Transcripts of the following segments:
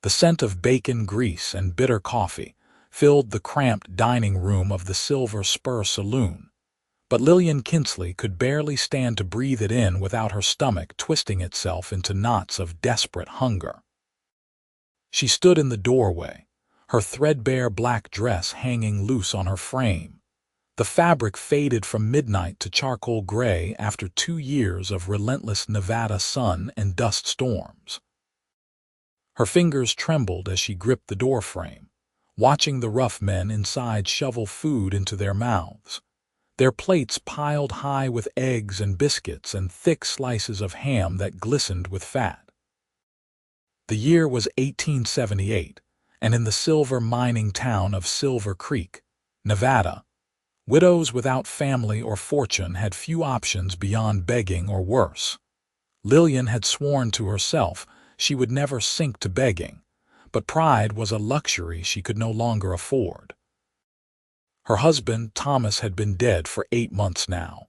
The scent of bacon grease and bitter coffee filled the cramped dining room of the Silver Spur Saloon, but Lillian Kinsley could barely stand to breathe it in without her stomach twisting itself into knots of desperate hunger. She stood in the doorway, her threadbare black dress hanging loose on her frame. The fabric faded from midnight to charcoal gray after 2 years of relentless Nevada sun and dust storms. Her fingers trembled as she gripped the doorframe, watching the rough men inside shovel food into their mouths, their plates piled high with eggs and biscuits and thick slices of ham that glistened with fat. The year was 1878, and in the silver mining town of Silver Creek, Nevada, widows without family or fortune had few options beyond begging or worse. Lillian had sworn to herself she would never sink to begging, but pride was a luxury she could no longer afford. Her husband, Thomas, had been dead for 8 months now,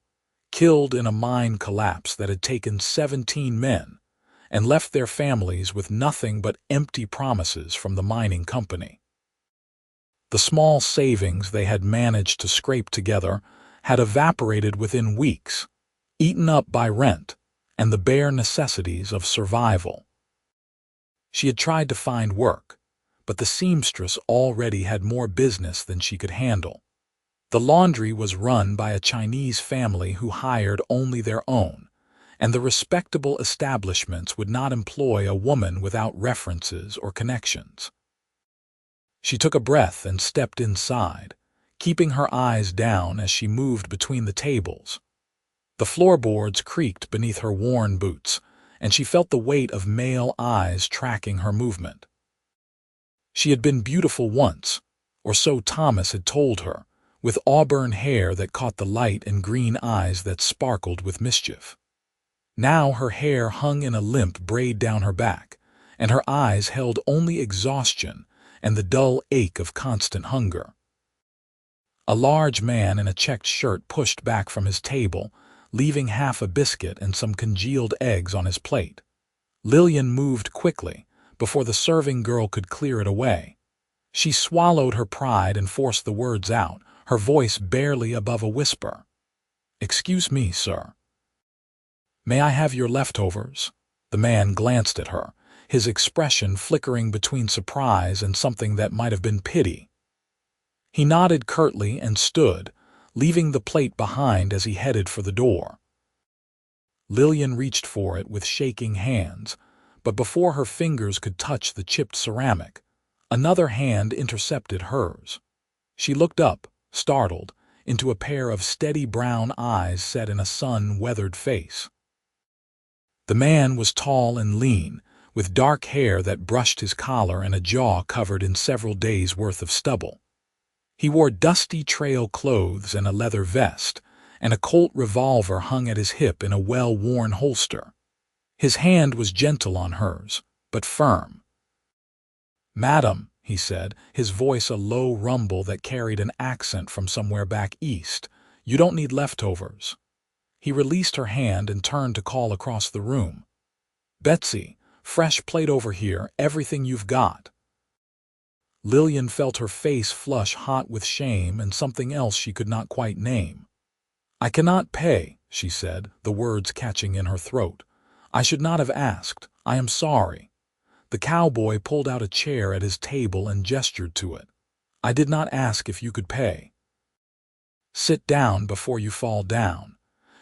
killed in a mine collapse that had taken 17 men and left their families with nothing but empty promises from the mining company. The small savings they had managed to scrape together had evaporated within weeks, eaten up by rent and the bare necessities of survival. She had tried to find work, but the seamstress already had more business than she could handle. The laundry was run by a Chinese family who hired only their own, and the respectable establishments would not employ a woman without references or connections. She took a breath and stepped inside, keeping her eyes down as she moved between the tables. The floorboards creaked beneath her worn boots, and she felt the weight of male eyes tracking her movement. She had been beautiful once, or so Thomas had told her, with auburn hair that caught the light and green eyes that sparkled with mischief. Now her hair hung in a limp braid down her back, and her eyes held only exhaustion and the dull ache of constant hunger. A large man in a checked shirt pushed back from his table, leaving half a biscuit and some congealed eggs on his plate. Lillian moved quickly, before the serving girl could clear it away. She swallowed her pride and forced the words out, her voice barely above a whisper. "Excuse me, sir. May I have your leftovers?" The man glanced at her, his expression flickering between surprise and something that might have been pity. He nodded curtly and stood, leaving the plate behind as he headed for the door. Lillian reached for it with shaking hands, but before her fingers could touch the chipped ceramic, another hand intercepted hers. She looked up, startled, into a pair of steady brown eyes set in a sun-weathered face. The man was tall and lean, with dark hair that brushed his collar and a jaw covered in several days' worth of stubble. He wore dusty trail clothes and a leather vest, and a Colt revolver hung at his hip in a well-worn holster. His hand was gentle on hers, but firm. "Madam," he said, his voice a low rumble that carried an accent from somewhere back east, "you don't need leftovers." He released her hand and turned to call across the room. "Betsy, fresh plate over here, everything you've got." Lillian felt her face flush hot with shame and something else she could not quite name. "I cannot pay," she said, the words catching in her throat. "I should not have asked. I am sorry." The cowboy pulled out a chair at his table and gestured to it. "I did not ask if you could pay. Sit down before you fall down.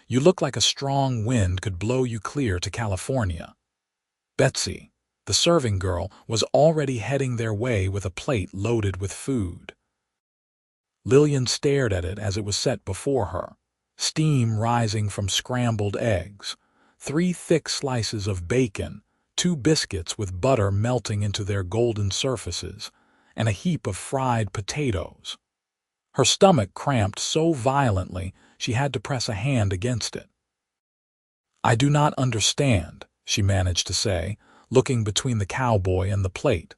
You look like a strong wind could blow you clear to California." Betsy, the serving girl, was already heading their way with a plate loaded with food. Lillian stared at it as it was set before her, steam rising from scrambled eggs, 3 thick slices of bacon, 2 biscuits with butter melting into their golden surfaces, and a heap of fried potatoes. Her stomach cramped so violently she had to press a hand against it. "I do not understand," she managed to say, looking between the cowboy and the plate.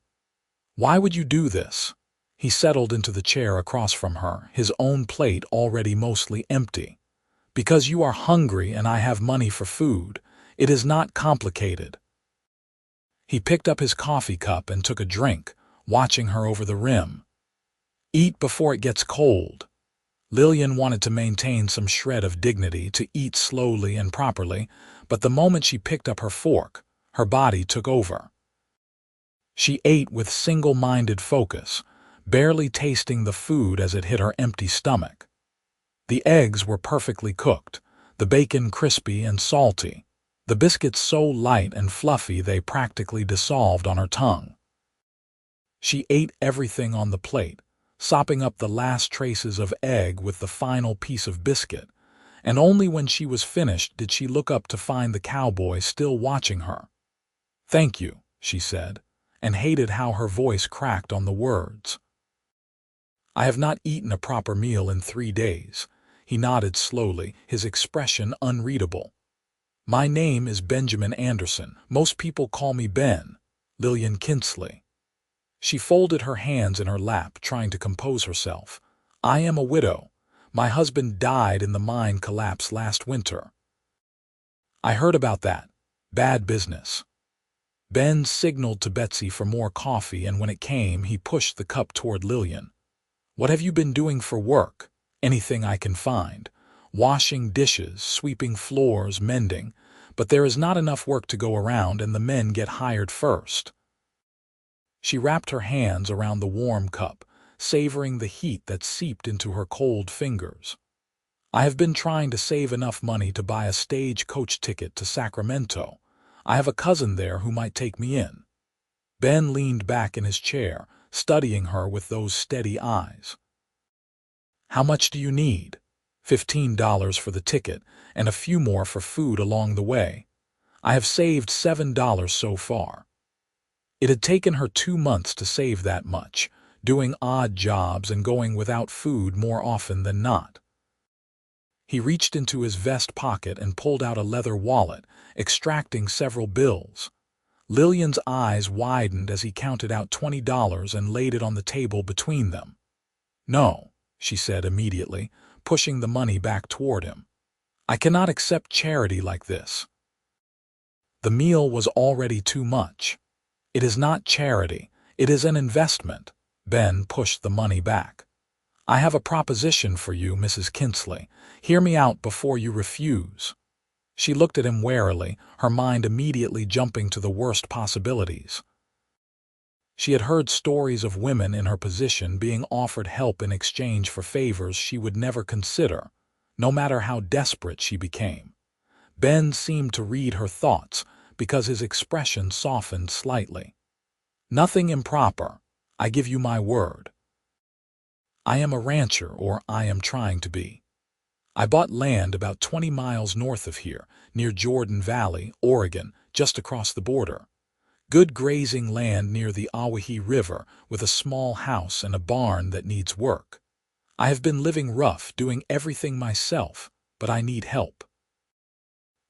"Why would you do this?" He settled into the chair across from her, his own plate already mostly empty. "Because you are hungry and I have money for food. It is not complicated." He picked up his coffee cup and took a drink, watching her over the rim. "Eat before it gets cold." Lillian wanted to maintain some shred of dignity, to eat slowly and properly, but the moment she picked up her fork, her body took over. She ate with single-minded focus, barely tasting the food as it hit her empty stomach. The eggs were perfectly cooked, the bacon crispy and salty, the biscuits so light and fluffy they practically dissolved on her tongue. She ate everything on the plate, sopping up the last traces of egg with the final piece of biscuit, and only when she was finished did she look up to find the cowboy still watching her. "Thank you," she said, and hated how her voice cracked on the words. "I have not eaten a proper meal in 3 days." He nodded slowly, his expression unreadable. "My name is Benjamin Anderson. Most people call me Ben. Lillian Kinsley." She folded her hands in her lap, trying to compose herself. "I am a widow. My husband died in the mine collapse last winter." "I heard about that. Bad business." Ben signaled to Betsy for more coffee, and when it came, he pushed the cup toward Lillian. "What have you been doing for work?" "Anything I can find. Washing dishes, sweeping floors, mending. But there is not enough work to go around, and the men get hired first." She wrapped her hands around the warm cup, savoring the heat that seeped into her cold fingers. "I have been trying to save enough money to buy a stagecoach ticket to Sacramento. I have a cousin there who might take me in." Ben leaned back in his chair, studying her with those steady eyes. "How much do you need?" $15 for the ticket, and a few more for food along the way. I have saved $7 so far." It had taken her 2 months to save that much, doing odd jobs and going without food more often than not. He reached into his vest pocket and pulled out a leather wallet, extracting several bills. Lillian's eyes widened as he counted out $20 and laid it on the table between them. "No," she said immediately, pushing the money back toward him. "I cannot accept charity like this." The meal was already too much. "It is not charity, it is an investment." Ben pushed the money back. "I have a proposition for you, Mrs. Kinsley. Hear me out before you refuse." She looked at him warily, her mind immediately jumping to the worst possibilities. She had heard stories of women in her position being offered help in exchange for favors she would never consider, no matter how desperate she became. Ben seemed to read her thoughts because his expression softened slightly. "Nothing improper. I give you my word. I am a rancher, or I am trying to be. I bought land about 20 miles north of here, near Jordan Valley, Oregon, just across the border. Good grazing land near the Owyhee River, with a small house and a barn that needs work. I have been living rough, doing everything myself, but I need help.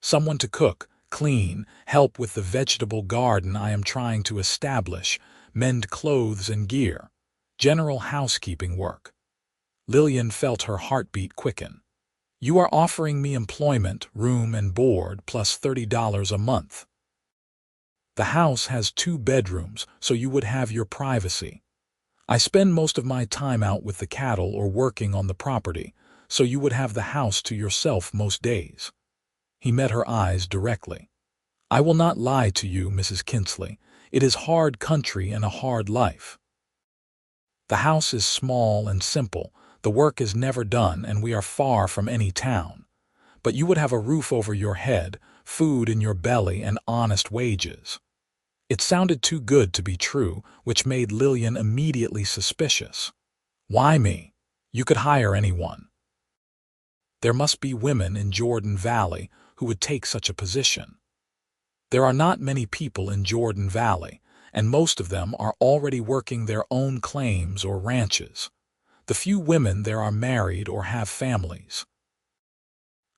Someone to cook, clean, help with the vegetable garden I am trying to establish, mend clothes and gear. General housekeeping work." Lillian felt her heartbeat quicken. "You are offering me employment, room and board, plus $30 a month. The house has 2 bedrooms, so you would have your privacy. I spend most of my time out with the cattle or working on the property, so you would have the house to yourself most days." He met her eyes directly. "I will not lie to you, Mrs. Kinsley. It is hard country and a hard life. The house is small and simple, the work is never done, and we are far from any town. But you would have a roof over your head, food in your belly, and honest wages." It sounded too good to be true, which made Lillian immediately suspicious. "Why me? You could hire anyone." There must be women in Jordan Valley who would take such a position. There are not many people in Jordan Valley, and most of them are already working their own claims or ranches. The few women there are married or have families.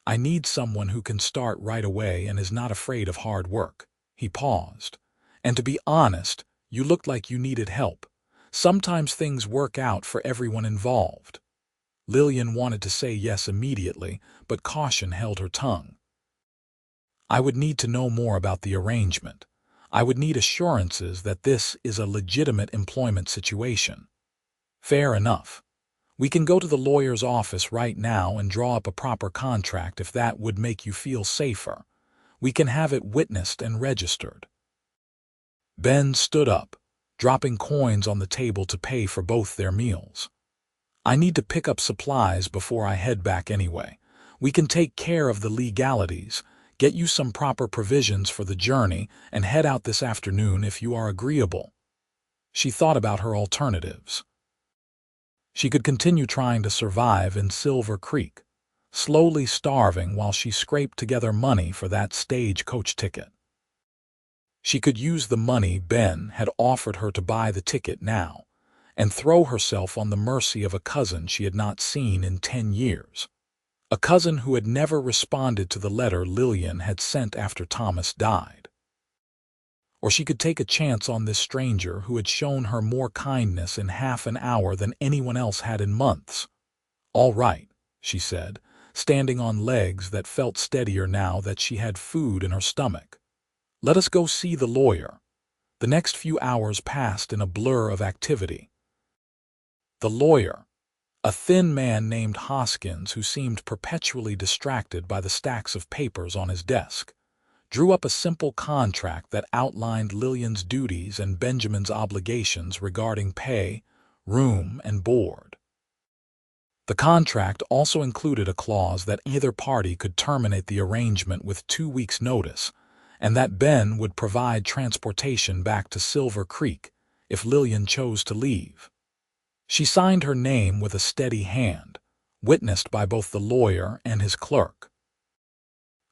"I need someone who can start right away and is not afraid of hard work." He paused. "And to be honest, you looked like you needed help. Sometimes things work out for everyone involved." Lillian wanted to say yes immediately, but caution held her tongue. "I would need to know more about the arrangement. I would need assurances that this is a legitimate employment situation. Fair enough. We can go to the lawyer's office right now and draw up a proper contract if that would make you feel safer. We can have it witnessed and registered. Ben stood up, dropping coins on the table to pay for both their meals. I need to pick up supplies before I head back anyway. We can take care of the legalities, get you some proper provisions for the journey, and head out this afternoon if you are agreeable. She thought about her alternatives. She could continue trying to survive in Silver Creek, slowly starving while she scraped together money for that stagecoach ticket. She could use the money Ben had offered her to buy the ticket now, and throw herself on the mercy of a cousin she had not seen in 10 years. A cousin who had never responded to the letter Lillian had sent after Thomas died. Or she could take a chance on this stranger who had shown her more kindness in half an hour than anyone else had in months. "All right," she said, standing on legs that felt steadier now that she had food in her stomach. "Let us go see the lawyer." The next few hours passed in a blur of activity. The lawyer, a thin man named Hoskins who seemed perpetually distracted by the stacks of papers on his desk, drew up a simple contract that outlined Lillian's duties and Benjamin's obligations regarding pay, room, and board. The contract also included a clause that either party could terminate the arrangement with 2 weeks' notice, and that Ben would provide transportation back to Silver Creek if Lillian chose to leave. She signed her name with a steady hand, witnessed by both the lawyer and his clerk.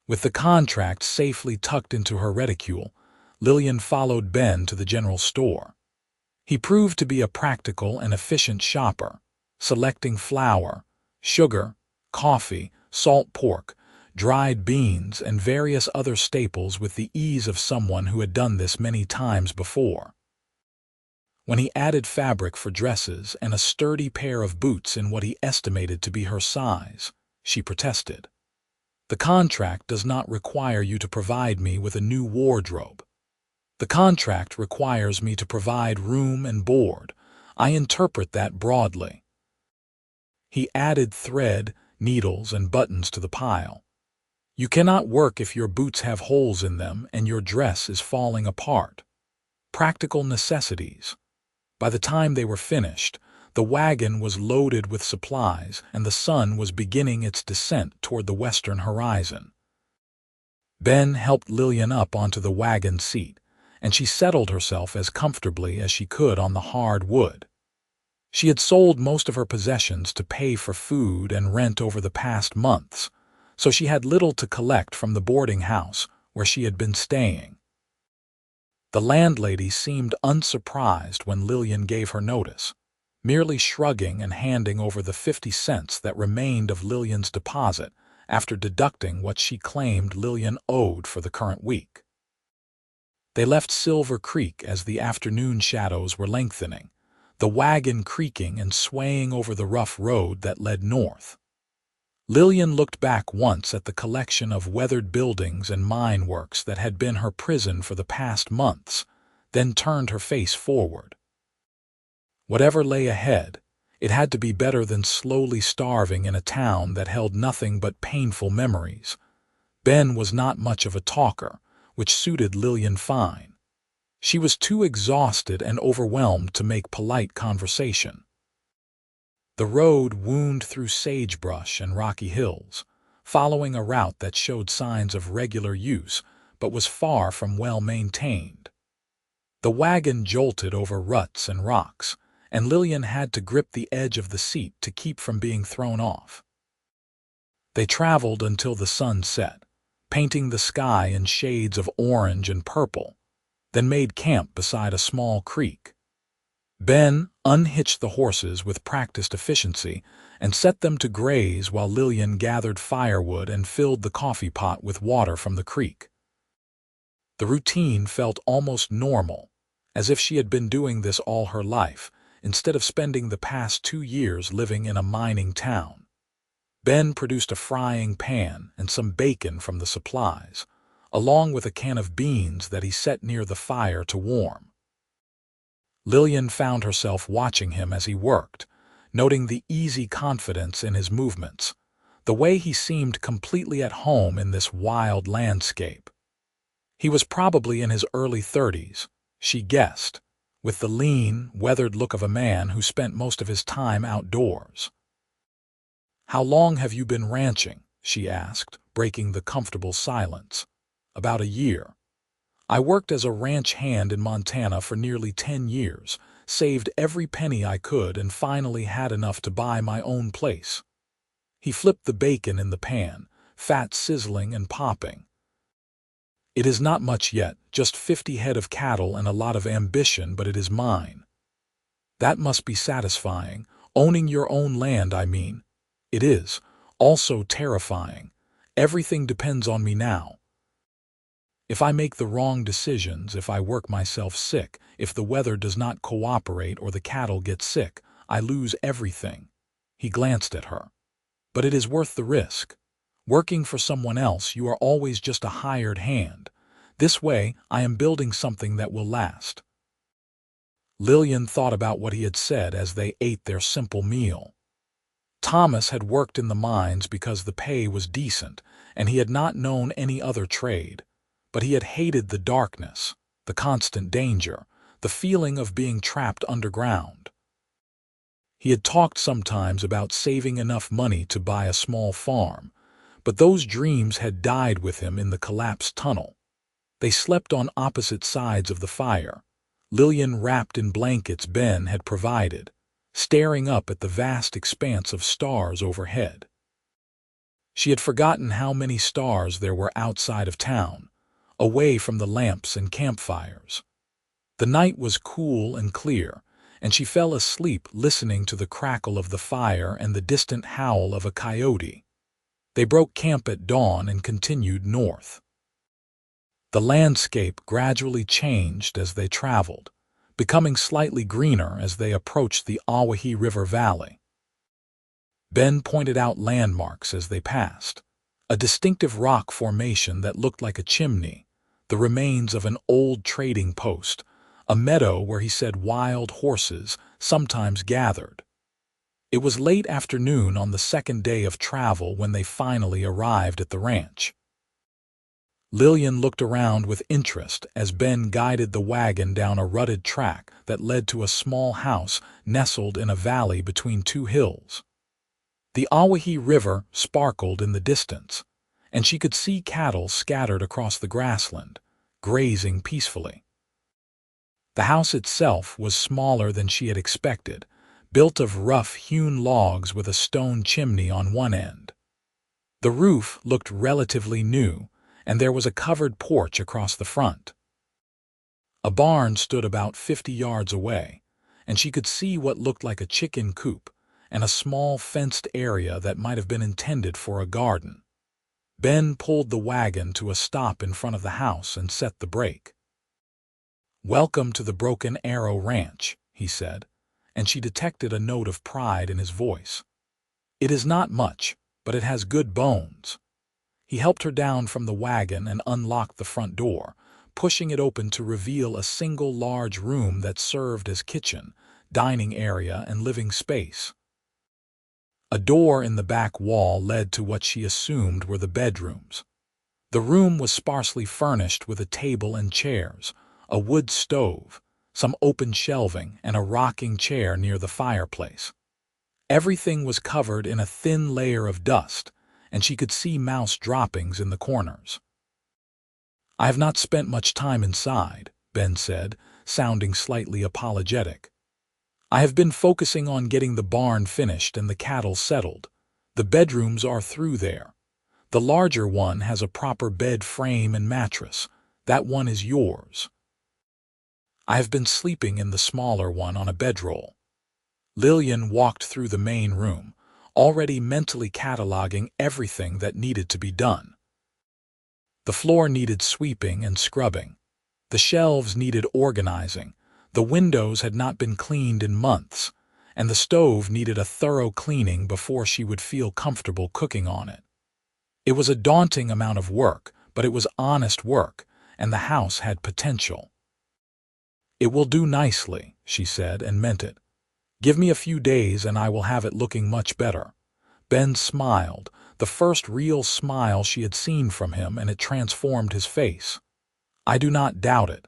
With the contract safely tucked into her reticule, Lillian followed Ben to the general store. He proved to be a practical and efficient shopper, selecting flour, sugar, coffee, salt pork, dried beans, and various other staples with the ease of someone who had done this many times before. When he added fabric for dresses and a sturdy pair of boots in what he estimated to be her size, she protested. "The contract does not require you to provide me with a new wardrobe. The contract requires me to provide room and board. I interpret that broadly." He added thread, needles, and buttons to the pile. "You cannot work if your boots have holes in them and your dress is falling apart." Practical necessities. By the time they were finished, the wagon was loaded with supplies and the sun was beginning its descent toward the western horizon. Ben helped Lillian up onto the wagon seat, and she settled herself as comfortably as she could on the hard wood. She had sold most of her possessions to pay for food and rent over the past months, so she had little to collect from the boarding house where she had been staying. The landlady seemed unsurprised when Lillian gave her notice, merely shrugging and handing over the 50 cents that remained of Lillian's deposit after deducting what she claimed Lillian owed for the current week. They left Silver Creek as the afternoon shadows were lengthening, the wagon creaking and swaying over the rough road that led north. Lillian looked back once at the collection of weathered buildings and mine works that had been her prison for the past months, then turned her face forward. Whatever lay ahead, it had to be better than slowly starving in a town that held nothing but painful memories. Ben was not much of a talker, which suited Lillian fine. She was too exhausted and overwhelmed to make polite conversation. The road wound through sagebrush and rocky hills, following a route that showed signs of regular use but was far from well maintained. The wagon jolted over ruts and rocks, and Lillian had to grip the edge of the seat to keep from being thrown off. They traveled until the sun set, painting the sky in shades of orange and purple, then made camp beside a small creek. Ben unhitched the horses with practiced efficiency and set them to graze while Lillian gathered firewood and filled the coffee pot with water from the creek. The routine felt almost normal, as if she had been doing this all her life, instead of spending the past 2 years living in a mining town. Ben produced a frying pan and some bacon from the supplies, along with a can of beans that he set near the fire to warm. Lillian found herself watching him as he worked, noting the easy confidence in his movements, the way he seemed completely at home in this wild landscape. He was probably in his early 30s, she guessed, with the lean, weathered look of a man who spent most of his time outdoors. "How long have you been ranching?" she asked, breaking the comfortable silence. "About a year. I worked as a ranch hand in Montana for nearly 10 years, saved every penny I could, and finally had enough to buy my own place." He flipped the bacon in the pan, fat sizzling and popping. "It is not much yet, just 50 head of cattle and a lot of ambition, but it is mine." "That must be satisfying, owning your own land, I mean." "It is. Also terrifying. Everything depends on me now. If I make the wrong decisions, if I work myself sick, if the weather does not cooperate or the cattle get sick, I lose everything." He glanced at her. "But it is worth the risk. Working for someone else, you are always just a hired hand. This way, I am building something that will last." Lillian thought about what he had said as they ate their simple meal. Thomas had worked in the mines because the pay was decent, and he had not known any other trade. But he had hated the darkness, the constant danger, the feeling of being trapped underground. He had talked sometimes about saving enough money to buy a small farm, but those dreams had died with him in the collapsed tunnel. They slept on opposite sides of the fire, Lillian wrapped in blankets Ben had provided, staring up at the vast expanse of stars overhead. She had forgotten how many stars there were outside of town, away from the lamps and campfires. The night was cool and clear, and she fell asleep listening to the crackle of the fire and the distant howl of a coyote. They broke camp at dawn and continued north. The landscape gradually changed as they traveled, becoming slightly greener as they approached the Awahi River Valley. Ben pointed out landmarks as they passed, a distinctive rock formation that looked like a chimney, the remains of an old trading post, a meadow where he said wild horses sometimes gathered. It was late afternoon on the second day of travel when they finally arrived at the ranch. Lillian looked around with interest as Ben guided the wagon down a rutted track that led to a small house nestled in a valley between two hills. The Awahi River sparkled in the distance, and she could see cattle scattered across the grassland, grazing peacefully. The house itself was smaller than she had expected, built of rough-hewn logs with a stone chimney on one end. The roof looked relatively new, and there was a covered porch across the front. A barn stood about 50 yards away, and she could see what looked like a chicken coop and a small fenced area that might have been intended for a garden. Ben pulled the wagon to a stop in front of the house and set the brake. "Welcome to the Broken Arrow Ranch," he said, and she detected a note of pride in his voice. "It is not much, but it has good bones." He helped her down from the wagon and unlocked the front door, pushing it open to reveal a single large room that served as kitchen, dining area, and living space. A door in the back wall led to what she assumed were the bedrooms. The room was sparsely furnished with a table and chairs, a wood stove, some open shelving, and a rocking chair near the fireplace. Everything was covered in a thin layer of dust, and she could see mouse droppings in the corners. "I have not spent much time inside," Ben said, sounding slightly apologetic. "I have been focusing on getting the barn finished and the cattle settled. The bedrooms are through there. The larger one has a proper bed frame and mattress. That one is yours. I have been sleeping in the smaller one on a bedroll." Lillian walked through the main room, already mentally cataloging everything that needed to be done. The floor needed sweeping and scrubbing. The shelves needed organizing. The windows had not been cleaned in months, and the stove needed a thorough cleaning before she would feel comfortable cooking on it. It was a daunting amount of work, but it was honest work, and the house had potential. "It will do nicely," she said, and meant it. "Give me a few days and I will have it looking much better." Ben smiled, the first real smile she had seen from him, and it transformed his face. "I do not doubt it.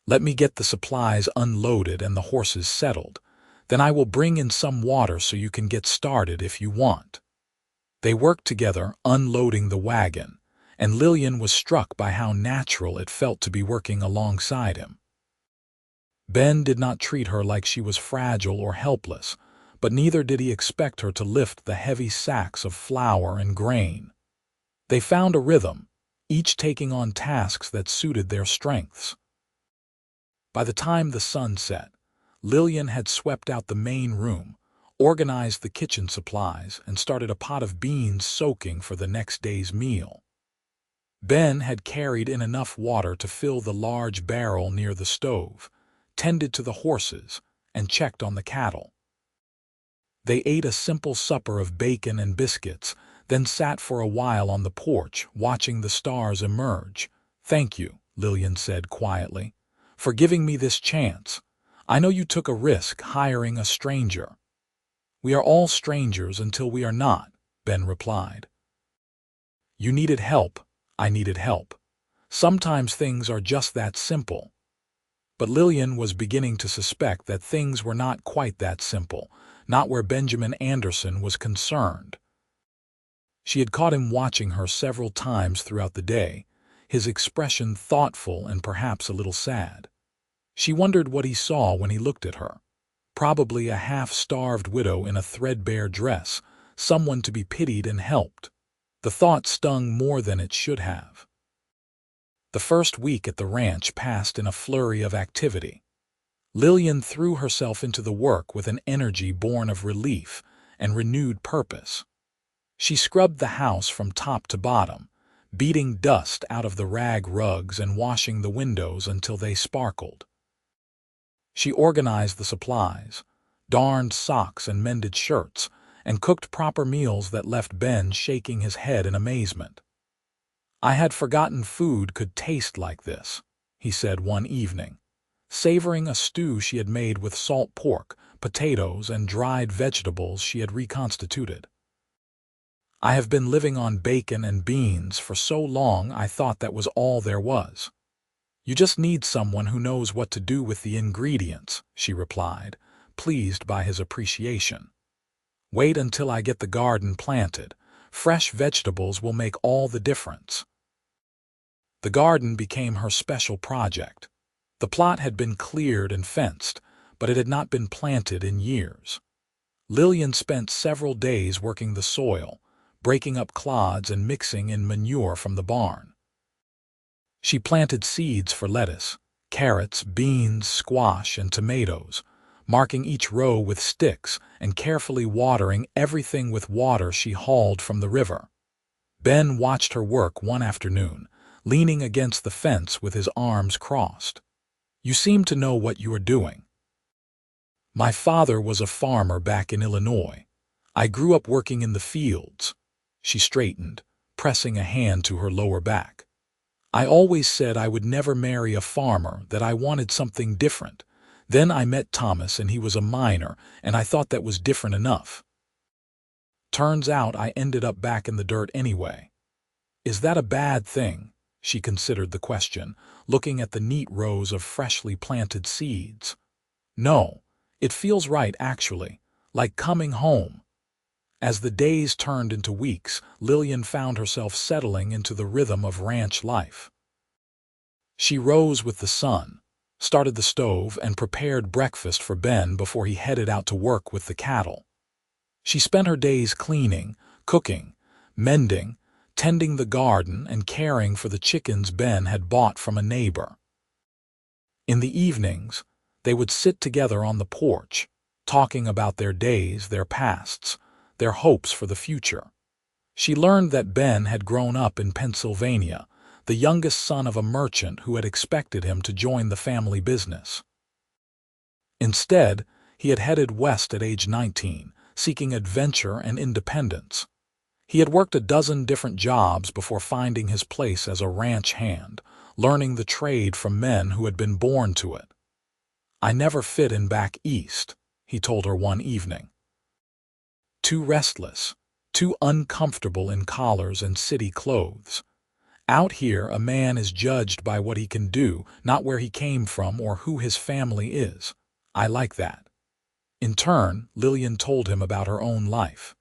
Let me get the supplies unloaded and the horses settled. Then I will bring in some water so you can get started if you want." They worked together, unloading the wagon, and Lillian was struck by how natural it felt to be working alongside him. Ben did not treat her like she was fragile or helpless, but neither did he expect her to lift the heavy sacks of flour and grain. They found a rhythm, each taking on tasks that suited their strengths. By the time the sun set, Lillian had swept out the main room, organized the kitchen supplies, and started a pot of beans soaking for the next day's meal. Ben had carried in enough water to fill the large barrel near the stove, tended to the horses, and checked on the cattle. They ate a simple supper of bacon and biscuits, then sat for a while on the porch, watching the stars emerge. "Thank you," Lillian said quietly, "for giving me this chance. I know you took a risk hiring a stranger." "We are all strangers until we are not," Ben replied. "You needed help. I needed help. Sometimes things are just that simple." But Lillian was beginning to suspect that things were not quite that simple, not where Benjamin Anderson was concerned. She had caught him watching her several times throughout the day, his expression thoughtful and perhaps a little sad. She wondered what he saw when he looked at her. Probably a half-starved widow in a threadbare dress, someone to be pitied and helped. The thought stung more than it should have. The first week at the ranch passed in a flurry of activity. Lillian threw herself into the work with an energy born of relief and renewed purpose. She scrubbed the house from top to bottom, beating dust out of the rag rugs and washing the windows until they sparkled. She organized the supplies, darned socks and mended shirts, and cooked proper meals that left Ben shaking his head in amazement. "I had forgotten food could taste like this," he said one evening, savoring a stew she had made with salt pork, potatoes, and dried vegetables she had reconstituted. "I have been living on bacon and beans for so long I thought that was all there was." "You just need someone who knows what to do with the ingredients," she replied, pleased by his appreciation. "Wait until I get the garden planted. Fresh vegetables will make all the difference." The garden became her special project. The plot had been cleared and fenced, but it had not been planted in years. Lillian spent several days working the soil, breaking up clods and mixing in manure from the barn. She planted seeds for lettuce, carrots, beans, squash, and tomatoes, marking each row with sticks and carefully watering everything with water she hauled from the river. Ben watched her work one afternoon, leaning against the fence with his arms crossed. "You seem to know what you are doing." "My father was a farmer back in Illinois. I grew up working in the fields." She straightened, pressing a hand to her lower back. "I always said I would never marry a farmer, that I wanted something different. Then I met Thomas and he was a miner, and I thought that was different enough. Turns out I ended up back in the dirt anyway." "Is that a bad thing?" She considered the question, looking at the neat rows of freshly planted seeds. "No, it feels right actually, like coming home." As the days turned into weeks, Lillian found herself settling into the rhythm of ranch life. She rose with the sun, started the stove, and prepared breakfast for Ben before he headed out to work with the cattle. She spent her days cleaning, cooking, mending, tending the garden, and caring for the chickens Ben had bought from a neighbor. In the evenings, they would sit together on the porch, talking about their days, their pasts, their hopes for the future. She learned that Ben had grown up in Pennsylvania, the youngest son of a merchant who had expected him to join the family business. Instead, he had headed west at age 19, seeking adventure and independence. He had worked a dozen different jobs before finding his place as a ranch hand, learning the trade from men who had been born to it. "I never fit in back east," he told her one evening. "Too restless, too uncomfortable in collars and city clothes. Out here, a man is judged by what he can do, not where he came from or who his family is. I like that." In turn, Lillian told him about her own life.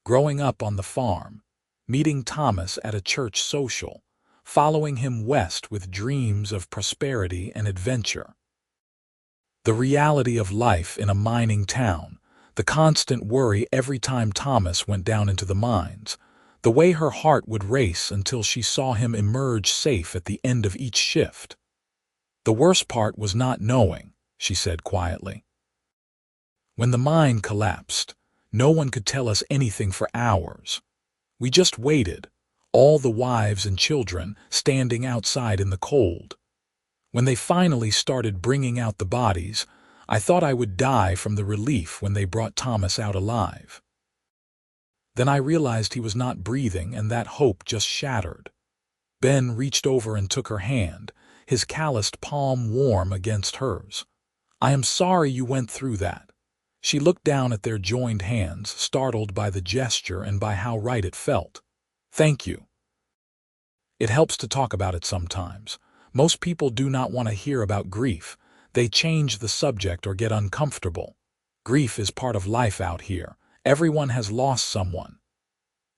Growing up on the farm, meeting Thomas at a church social, following him west with dreams of prosperity and adventure. The reality of life in a mining town, the constant worry every time Thomas went down into the mines, the way her heart would race until she saw him emerge safe at the end of each shift. "The worst part was not knowing," she said quietly. "When the mine collapsed, no one could tell us anything for hours. We just waited, all the wives and children standing outside in the cold. When they finally started bringing out the bodies, I thought I would die from the relief when they brought Thomas out alive. Then I realized he was not breathing, and that hope just shattered." Ben reached over and took her hand, his calloused palm warm against hers. "I am sorry you went through that." She looked down at their joined hands, startled by the gesture and by how right it felt. "Thank you. It helps to talk about it sometimes. Most people do not want to hear about grief. They change the subject or get uncomfortable. Grief is part of life out here. Everyone has lost someone."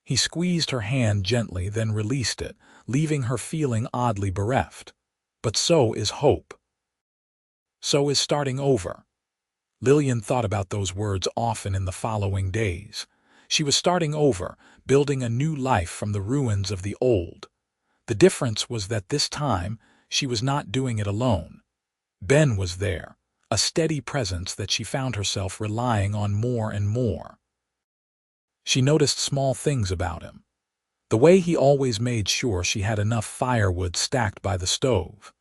He squeezed her hand gently, then released it, leaving her feeling oddly bereft. "But so is hope. So is starting over." Lillian thought about those words often in the following days. She was starting over, building a new life from the ruins of the old. The difference was that this time, she was not doing it alone. Ben was there, a steady presence that she found herself relying on more and more. She noticed small things about him. The way he always made sure she had enough firewood stacked by the stove.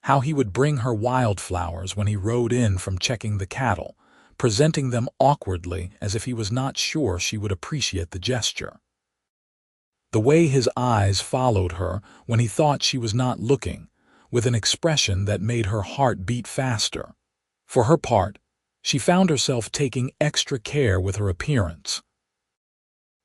How he would bring her wildflowers when he rode in from checking the cattle, presenting them awkwardly as if he was not sure she would appreciate the gesture. The way his eyes followed her when he thought she was not looking, with an expression that made her heart beat faster. For her part, she found herself taking extra care with her appearance.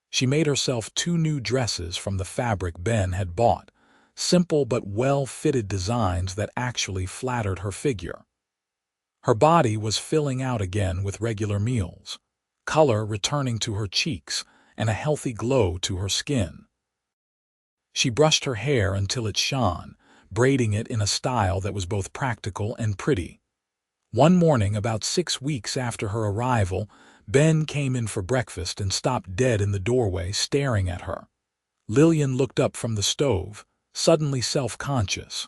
She made herself 2 new dresses from the fabric Ben had bought, simple but well-fitted designs that actually flattered her figure. Her body was filling out again with regular meals, color returning to her cheeks, and a healthy glow to her skin. She brushed her hair until it shone, braiding it in a style that was both practical and pretty. One morning, about 6 weeks after her arrival, Ben came in for breakfast and stopped dead in the doorway, staring at her. Lillian looked up from the stove, suddenly self-conscious.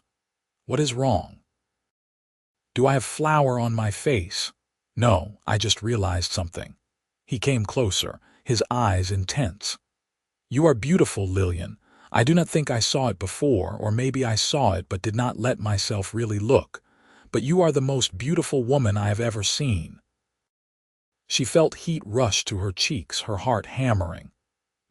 "What is wrong? Do I have flour on my face?" "No, I just realized something." He came closer, his eyes intense. "You are beautiful, Lillian. I do not think I saw it before, or maybe I saw it but did not let myself really look. But you are the most beautiful woman I have ever seen." She felt heat rush to her cheeks, her heart hammering.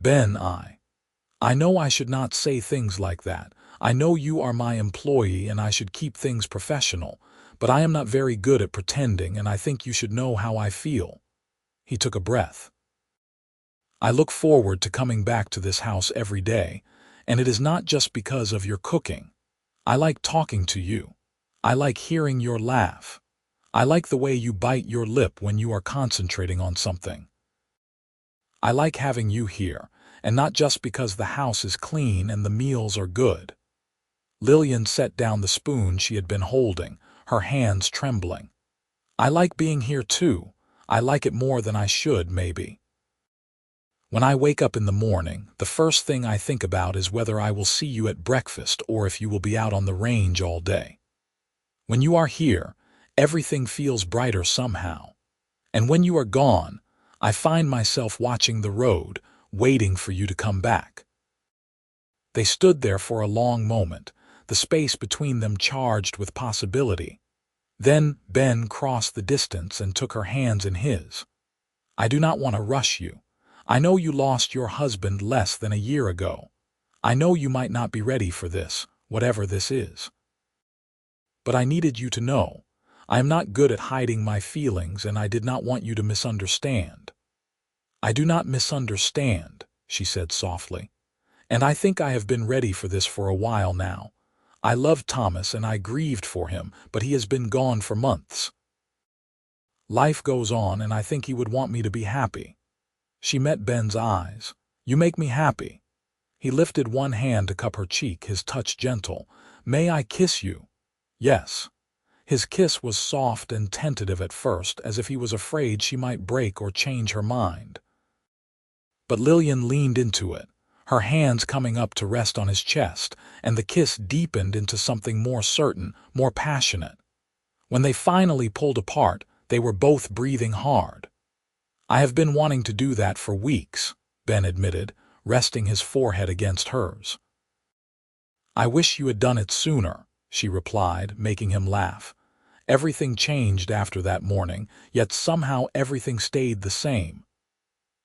"Ben, I know I should not say things like that. I know you are my employee and I should keep things professional, but I am not very good at pretending, and I think you should know how I feel." He took a breath. "I look forward to coming back to this house every day, and it is not just because of your cooking. I like talking to you. I like hearing your laugh. I like the way you bite your lip when you are concentrating on something. I like having you here, and not just because the house is clean and the meals are good." Lillian set down the spoon she had been holding, her hands trembling. "I like being here too. I like it more than I should, maybe. When I wake up in the morning, the first thing I think about is whether I will see you at breakfast or if you will be out on the range all day. When you are here, everything feels brighter somehow. And when you are gone, I find myself watching the road, waiting for you to come back." They stood there for a long moment, the space between them charged with possibility. Then Ben crossed the distance and took her hands in his. "I do not want to rush you. I know you lost your husband less than a year ago. I know you might not be ready for this, whatever this is. But I needed you to know. I am not good at hiding my feelings, and I did not want you to misunderstand." "I do not misunderstand," she said softly. "And I think I have been ready for this for a while now. I loved Thomas and I grieved for him, but he has been gone for months. Life goes on, and I think he would want me to be happy." She met Ben's eyes. "You make me happy." He lifted one hand to cup her cheek, his touch gentle. "May I kiss you?" "Yes." His kiss was soft and tentative at first, as if he was afraid she might break or change her mind. But Lillian leaned into it, her hands coming up to rest on his chest, and the kiss deepened into something more certain, more passionate. When they finally pulled apart, they were both breathing hard. "I have been wanting to do that for weeks," Ben admitted, resting his forehead against hers. "I wish you had done it sooner," she replied, making him laugh. Everything changed after that morning, yet somehow everything stayed the same.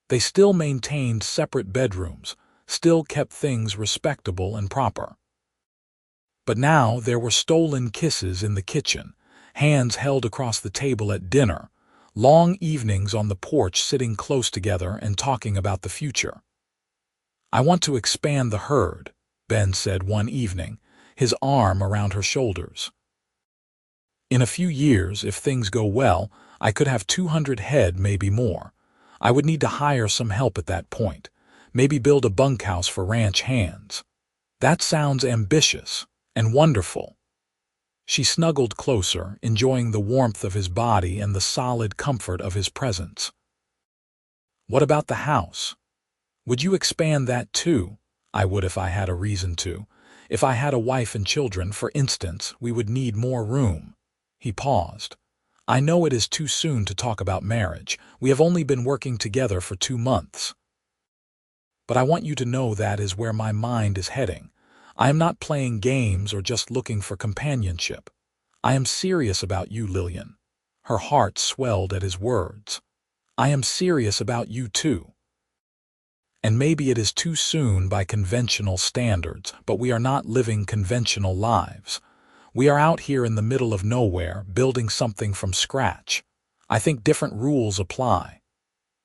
They still maintained separate bedrooms, still kept things respectable and proper. But now there were stolen kisses in the kitchen, hands held across the table at dinner, long evenings on the porch sitting close together and talking about the future. "I want to expand the herd," Ben said one evening, his arm around her shoulders. "In a few years, if things go well, I could have 200 head, maybe more. I would need to hire some help at that point, maybe build a bunkhouse for ranch hands." "That sounds ambitious and wonderful." She snuggled closer, enjoying the warmth of his body and the solid comfort of his presence. "What about the house? Would you expand that too?" "I would if I had a reason to. If I had a wife and children, for instance, we would need more room." He paused. "I know it is too soon to talk about marriage. We have only been working together for 2 months. But I want you to know that is where my mind is heading. I am not playing games or just looking for companionship. I am serious about you, Lillian." Her heart swelled at his words. "I am serious about you too. And maybe it is too soon by conventional standards, but we are not living conventional lives. We are out here in the middle of nowhere, building something from scratch. I think different rules apply.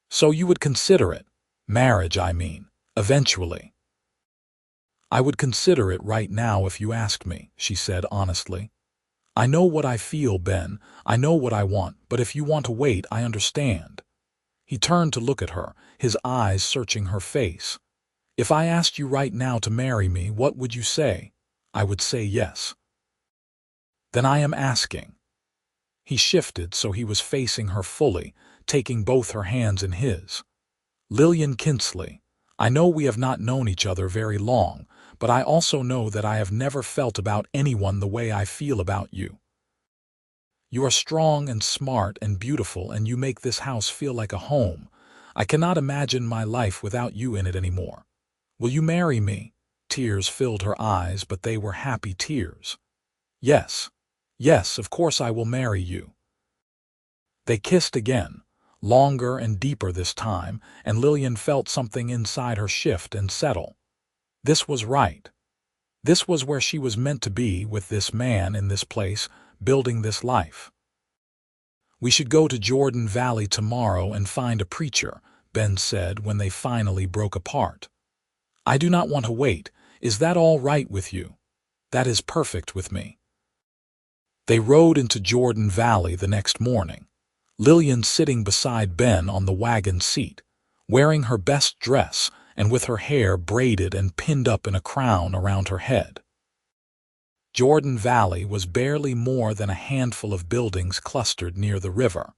So you would consider it. Marriage, I mean, eventually." "I would consider it right now if you asked me," she said honestly. "I know what I feel, Ben. I know what I want, but if you want to wait, I understand." He turned to look at her, his eyes searching her face. "If I asked you right now to marry me, what would you say?" "I would say yes." "Then I am asking." He shifted so he was facing her fully, taking both her hands in his. "Lillian Kinsley, I know we have not known each other very long, but I also know that I have never felt about anyone the way I feel about you. You are strong and smart and beautiful, and you make this house feel like a home. I cannot imagine my life without you in it anymore. Will you marry me?" Tears filled her eyes, but they were happy tears. "Yes, yes, of course I will marry you." They kissed again, longer and deeper this time, and Lillian felt something inside her shift and settle. This was right. This was where she was meant to be, with this man in this place, building this life. "We should go to Jordan Valley tomorrow and find a preacher," Ben said when they finally broke apart. "I do not want to wait. Is that all right with you?" "That is perfect with me." They rode into Jordan Valley the next morning, Lillian sitting beside Ben on the wagon seat, wearing her best dress and with her hair braided and pinned up in a crown around her head. Jordan Valley was barely more than a handful of buildings clustered near the river,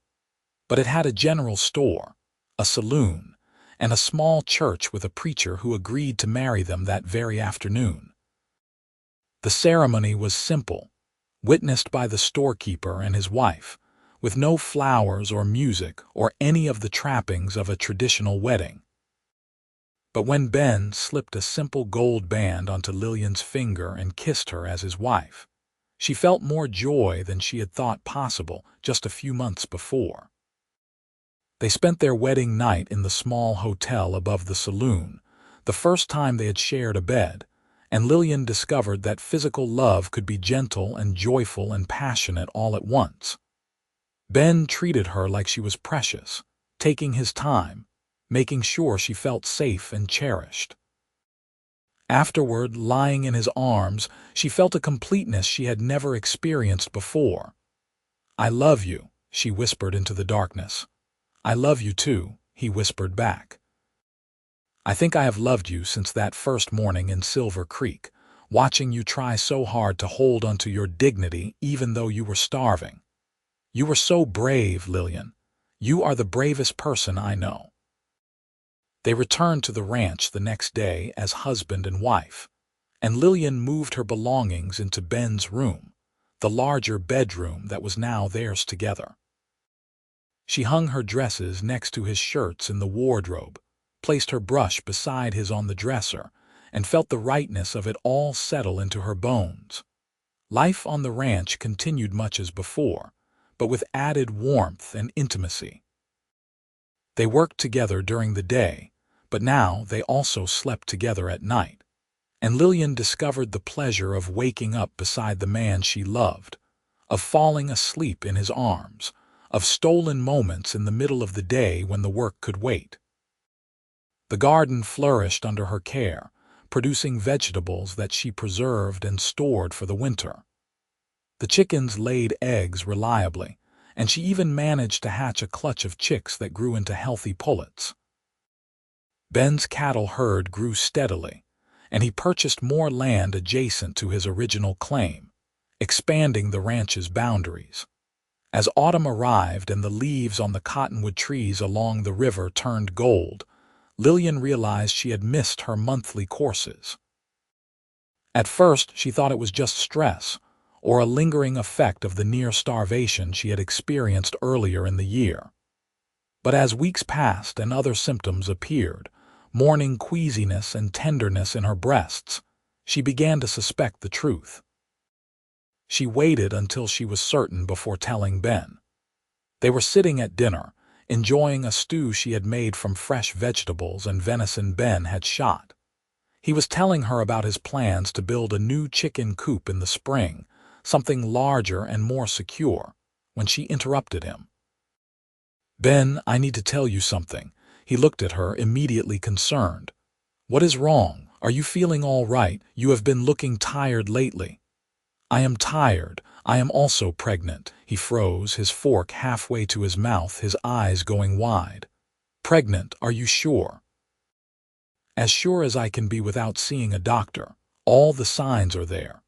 but it had a general store, a saloon, and a small church with a preacher who agreed to marry them that very afternoon. The ceremony was simple, witnessed by the storekeeper and his wife, with no flowers or music or any of the trappings of a traditional wedding. But when Ben slipped a simple gold band onto Lillian's finger and kissed her as his wife, she felt more joy than she had thought possible just a few months before. They spent their wedding night in the small hotel above the saloon, the first time they had shared a bed, and Lillian discovered that physical love could be gentle and joyful and passionate all at once. Ben treated her like she was precious, taking his time, making sure she felt safe and cherished. Afterward, lying in his arms, she felt a completeness she had never experienced before. "I love you," she whispered into the darkness. "I love you too," he whispered back. "I think I have loved you since that first morning in Silver Creek, watching you try so hard to hold onto your dignity even though you were starving. You were so brave, Lillian. You are the bravest person I know." They returned to the ranch the next day as husband and wife, and Lillian moved her belongings into Ben's room, the larger bedroom that was now theirs together. She hung her dresses next to his shirts in the wardrobe, placed her brush beside his on the dresser, and felt the rightness of it all settle into her bones. Life on the ranch continued much as before, but with added warmth and intimacy. They worked together during the day, but now they also slept together at night, and Lillian discovered the pleasure of waking up beside the man she loved, of falling asleep in his arms, of stolen moments in the middle of the day when the work could wait. The garden flourished under her care, producing vegetables that she preserved and stored for the winter. The chickens laid eggs reliably, and she even managed to hatch a clutch of chicks that grew into healthy pullets. Ben's cattle herd grew steadily, and he purchased more land adjacent to his original claim, expanding the ranch's boundaries. As autumn arrived and the leaves on the cottonwood trees along the river turned gold, Lillian realized she had missed her monthly courses. At first, she thought it was just stress, or a lingering effect of the near starvation she had experienced earlier in the year. But as weeks passed and other symptoms appeared, morning queasiness and tenderness in her breasts, she began to suspect the truth. She waited until she was certain before telling Ben. They were sitting at dinner, enjoying a stew she had made from fresh vegetables and venison Ben had shot. He was telling her about his plans to build a new chicken coop in the spring, something larger and more secure, when she interrupted him. "Ben, I need to tell you something." He looked at her, immediately concerned. "What is wrong? Are you feeling all right? You have been looking tired lately." "I am tired. I am also pregnant." He froze, his fork halfway to his mouth, his eyes going wide. "Pregnant, are you sure?" "As sure as I can be without seeing a doctor. All the signs are there."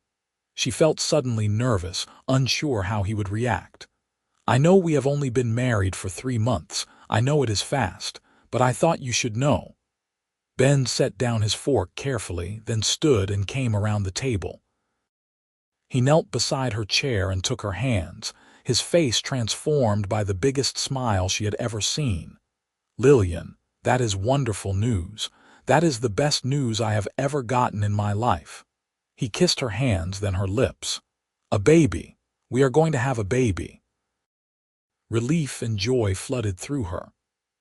She felt suddenly nervous, unsure how he would react. "I know we have only been married for 3 months. I know it is fast, but I thought you should know." Ben set down his fork carefully, then stood and came around the table. He knelt beside her chair and took her hands, his face transformed by the biggest smile she had ever seen. "Lillian, that is wonderful news. That is the best news I have ever gotten in my life." He kissed her hands, then her lips. "A baby. We are going to have a baby." Relief and joy flooded through her.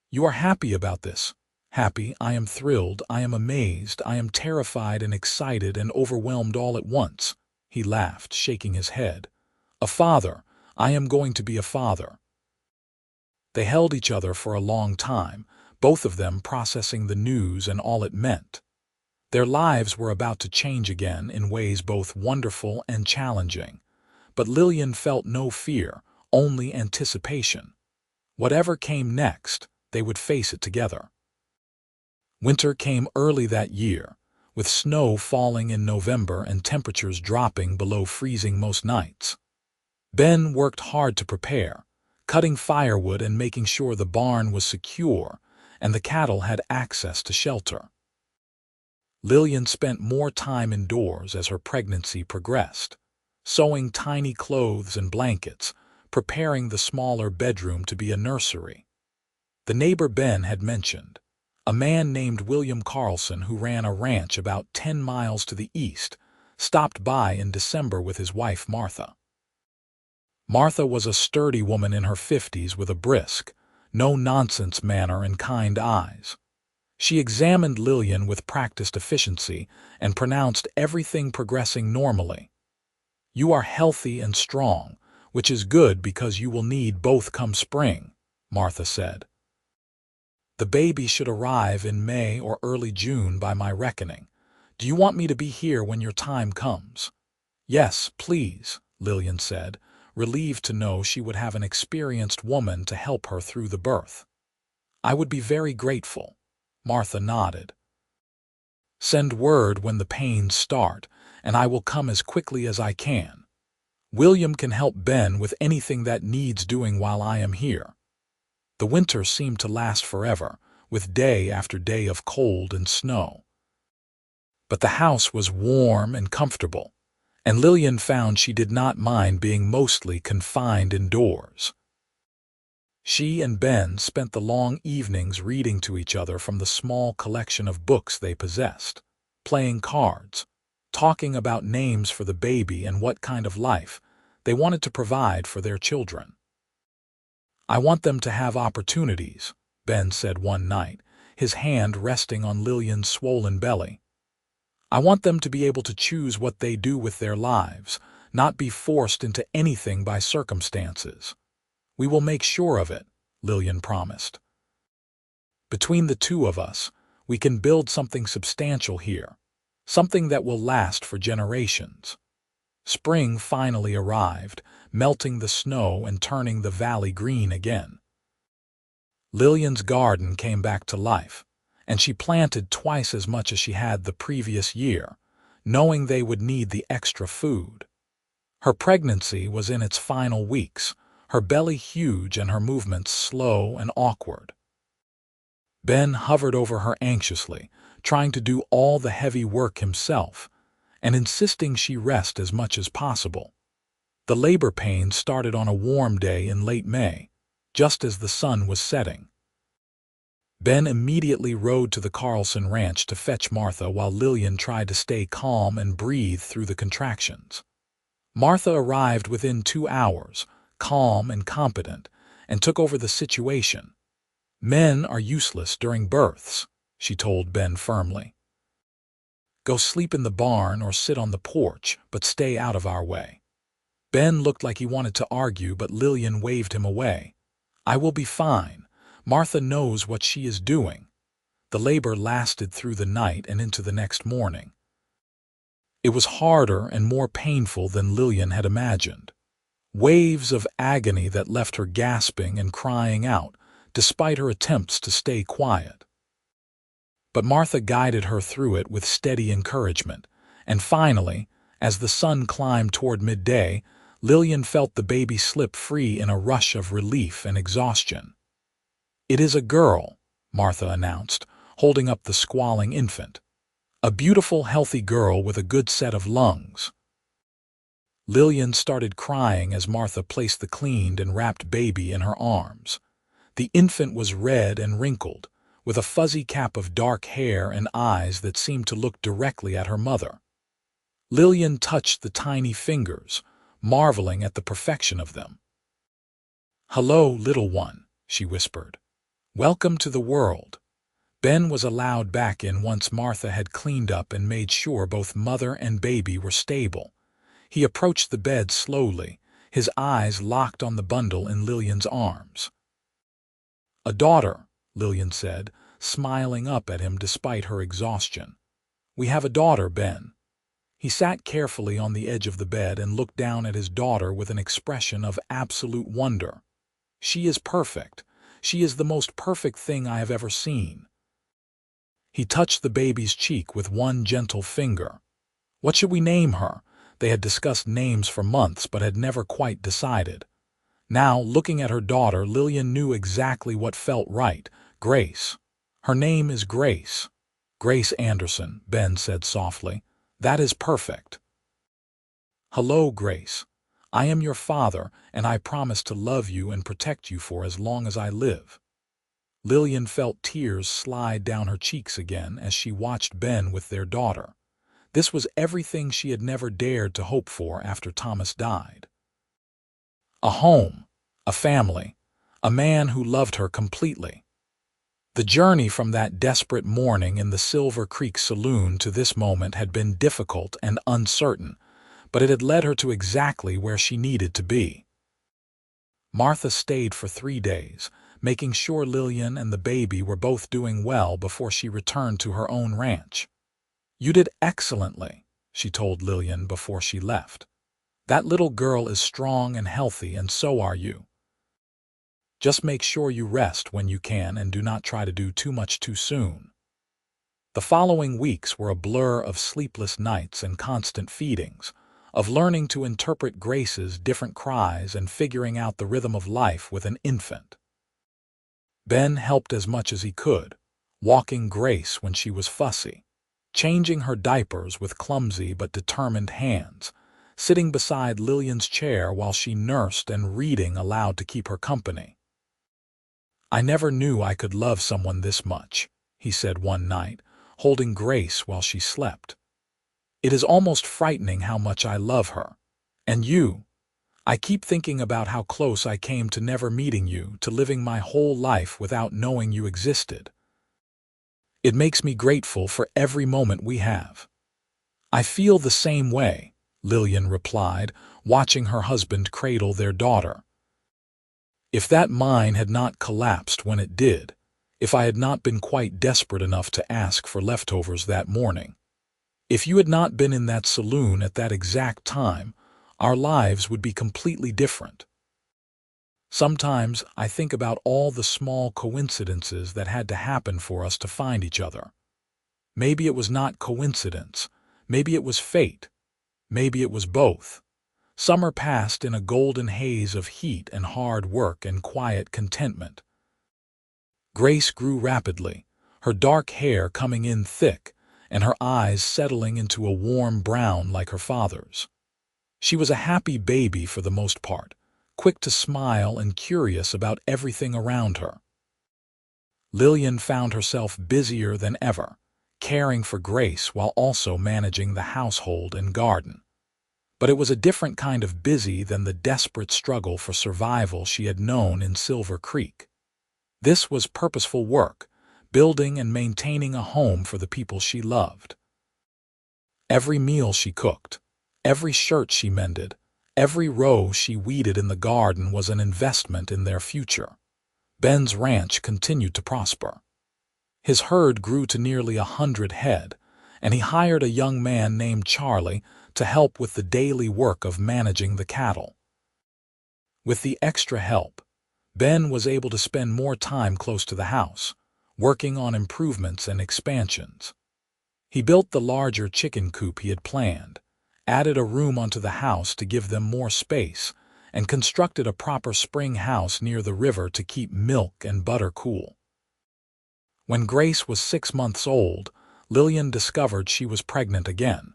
"You are happy about this?" "Happy, I am thrilled, I am amazed, I am terrified and excited and overwhelmed all at once." He laughed, shaking his head. "A father. I am going to be a father." They held each other for a long time, both of them processing the news and all it meant. Their lives were about to change again in ways both wonderful and challenging, but Lillian felt no fear, only anticipation. Whatever came next, they would face it together. Winter came early that year, with snow falling in November and temperatures dropping below freezing most nights. Ben worked hard to prepare, cutting firewood and making sure the barn was secure and the cattle had access to shelter. Lillian spent more time indoors as her pregnancy progressed, sewing tiny clothes and blankets, preparing the smaller bedroom to be a nursery. The neighbor Ben had mentioned, a man named William Carlson who ran a ranch about 10 miles to the east, stopped by in December with his wife Martha. Martha was a sturdy woman in her 50s with a brisk, no-nonsense manner and kind eyes. She examined Lillian with practiced efficiency and pronounced everything progressing normally. "You are healthy and strong, which is good because you will need both come spring," Martha said. "The baby should arrive in May or early June by my reckoning. Do you want me to be here when your time comes?" "Yes, please," Lillian said, relieved to know she would have an experienced woman to help her through the birth. "I would be very grateful." Martha nodded. "Send word when the pains start, and I will come as quickly as I can. William can help Ben with anything that needs doing while I am here." The winter seemed to last forever, with day after day of cold and snow. But the house was warm and comfortable, and Lillian found she did not mind being mostly confined indoors. She and Ben spent the long evenings reading to each other from the small collection of books they possessed, playing cards, talking about names for the baby and what kind of life they wanted to provide for their children. "I want them to have opportunities," Ben said one night, his hand resting on Lillian's swollen belly. "I want them to be able to choose what they do with their lives, not be forced into anything by circumstances." "We will make sure of it," Lillian promised. "Between the two of us, we can build something substantial here, something that will last for generations." Spring finally arrived, melting the snow and turning the valley green again. Lillian's garden came back to life, and she planted twice as much as she had the previous year, knowing they would need the extra food. Her pregnancy was in its final weeks, her belly huge and her movements slow and awkward. Ben hovered over her anxiously, trying to do all the heavy work himself, and insisting she rest as much as possible. The labor pains started on a warm day in late May, just as the sun was setting. Ben immediately rode to the Carlson ranch to fetch Martha while Lillian tried to stay calm and breathe through the contractions. Martha arrived within 2 hours, calm and competent, and took over the situation. "Men are useless during births," she told Ben firmly. "Go sleep in the barn or sit on the porch, but stay out of our way." Ben looked like he wanted to argue, but Lillian waved him away. "I will be fine. Martha knows what she is doing." The labor lasted through the night and into the next morning. It was harder and more painful than Lillian had imagined. Waves of agony that left her gasping and crying out, despite her attempts to stay quiet. But Martha guided her through it with steady encouragement, and finally, as the sun climbed toward midday, Lillian felt the baby slip free in a rush of relief and exhaustion. "It is a girl," Martha announced, holding up the squalling infant. "A beautiful, healthy girl with a good set of lungs." Lillian started crying as Martha placed the cleaned and wrapped baby in her arms. The infant was red and wrinkled, with a fuzzy cap of dark hair and eyes that seemed to look directly at her mother. Lillian touched the tiny fingers, marveling at the perfection of them. "Hello, little one," she whispered. "Welcome to the world." Ben was allowed back in once Martha had cleaned up and made sure both mother and baby were stable. He approached the bed slowly, his eyes locked on the bundle in Lillian's arms. "A daughter," Lillian said, smiling up at him despite her exhaustion. "We have a daughter, Ben." He sat carefully on the edge of the bed and looked down at his daughter with an expression of absolute wonder. "She is perfect. She is the most perfect thing I have ever seen." He touched the baby's cheek with one gentle finger. "What should we name her?" They had discussed names for months but had never quite decided. Now, looking at her daughter, Lillian knew exactly what felt right. Grace. "Her name is Grace." "Grace Anderson," Ben said softly. "That is perfect." "Hello, Grace. I am your father, and I promise to love you and protect you for as long as I live." Lillian felt tears slide down her cheeks again as she watched Ben with their daughter. This was everything she had never dared to hope for after Thomas died. A home, a family, a man who loved her completely. The journey from that desperate morning in the Silver Creek saloon to this moment had been difficult and uncertain, but it had led her to exactly where she needed to be. Martha stayed for 3 days, making sure Lillian and the baby were both doing well before she returned to her own ranch. "You did excellently," she told Lillian before she left. "That little girl is strong and healthy, and so are you. Just make sure you rest when you can and do not try to do too much too soon." The following weeks were a blur of sleepless nights and constant feedings, of learning to interpret Grace's different cries and figuring out the rhythm of life with an infant. Ben helped as much as he could, walking Grace when she was fussy, changing her diapers with clumsy but determined hands, sitting beside Lillian's chair while she nursed and reading aloud to keep her company. "I never knew I could love someone this much," he said one night, holding Grace while she slept. "It is almost frightening how much I love her. And you, I keep thinking about how close I came to never meeting you, to living my whole life without knowing you existed. It makes me grateful for every moment we have." "I feel the same way," Lillian replied, watching her husband cradle their daughter. "If that mine had not collapsed when it did, if I had not been quite desperate enough to ask for leftovers that morning, if you had not been in that saloon at that exact time, our lives would be completely different. Sometimes I think about all the small coincidences that had to happen for us to find each other. Maybe it was not coincidence, maybe it was fate, maybe it was both. Summer passed in a golden haze of heat and hard work and quiet contentment. Grace grew rapidly, her dark hair coming in thick, and her eyes settling into a warm brown like her father's. She was a happy baby for the most part, quick to smile and curious about everything around her. Lillian found herself busier than ever, caring for Grace while also managing the household and garden. But it was a different kind of busy than the desperate struggle for survival she had known in Silver Creek. This was purposeful work, building and maintaining a home for the people she loved. Every meal she cooked, every shirt she mended, every row she weeded in the garden was an investment in their future. Ben's ranch continued to prosper. His herd grew to nearly 100 head, and he hired a young man named Charlie to help with the daily work of managing the cattle. With the extra help, Ben was able to spend more time close to the house, working on improvements and expansions. He built the larger chicken coop he had planned, added a room onto the house to give them more space, and constructed a proper spring house near the river to keep milk and butter cool. When Grace was 6 months old, Lillian discovered she was pregnant again.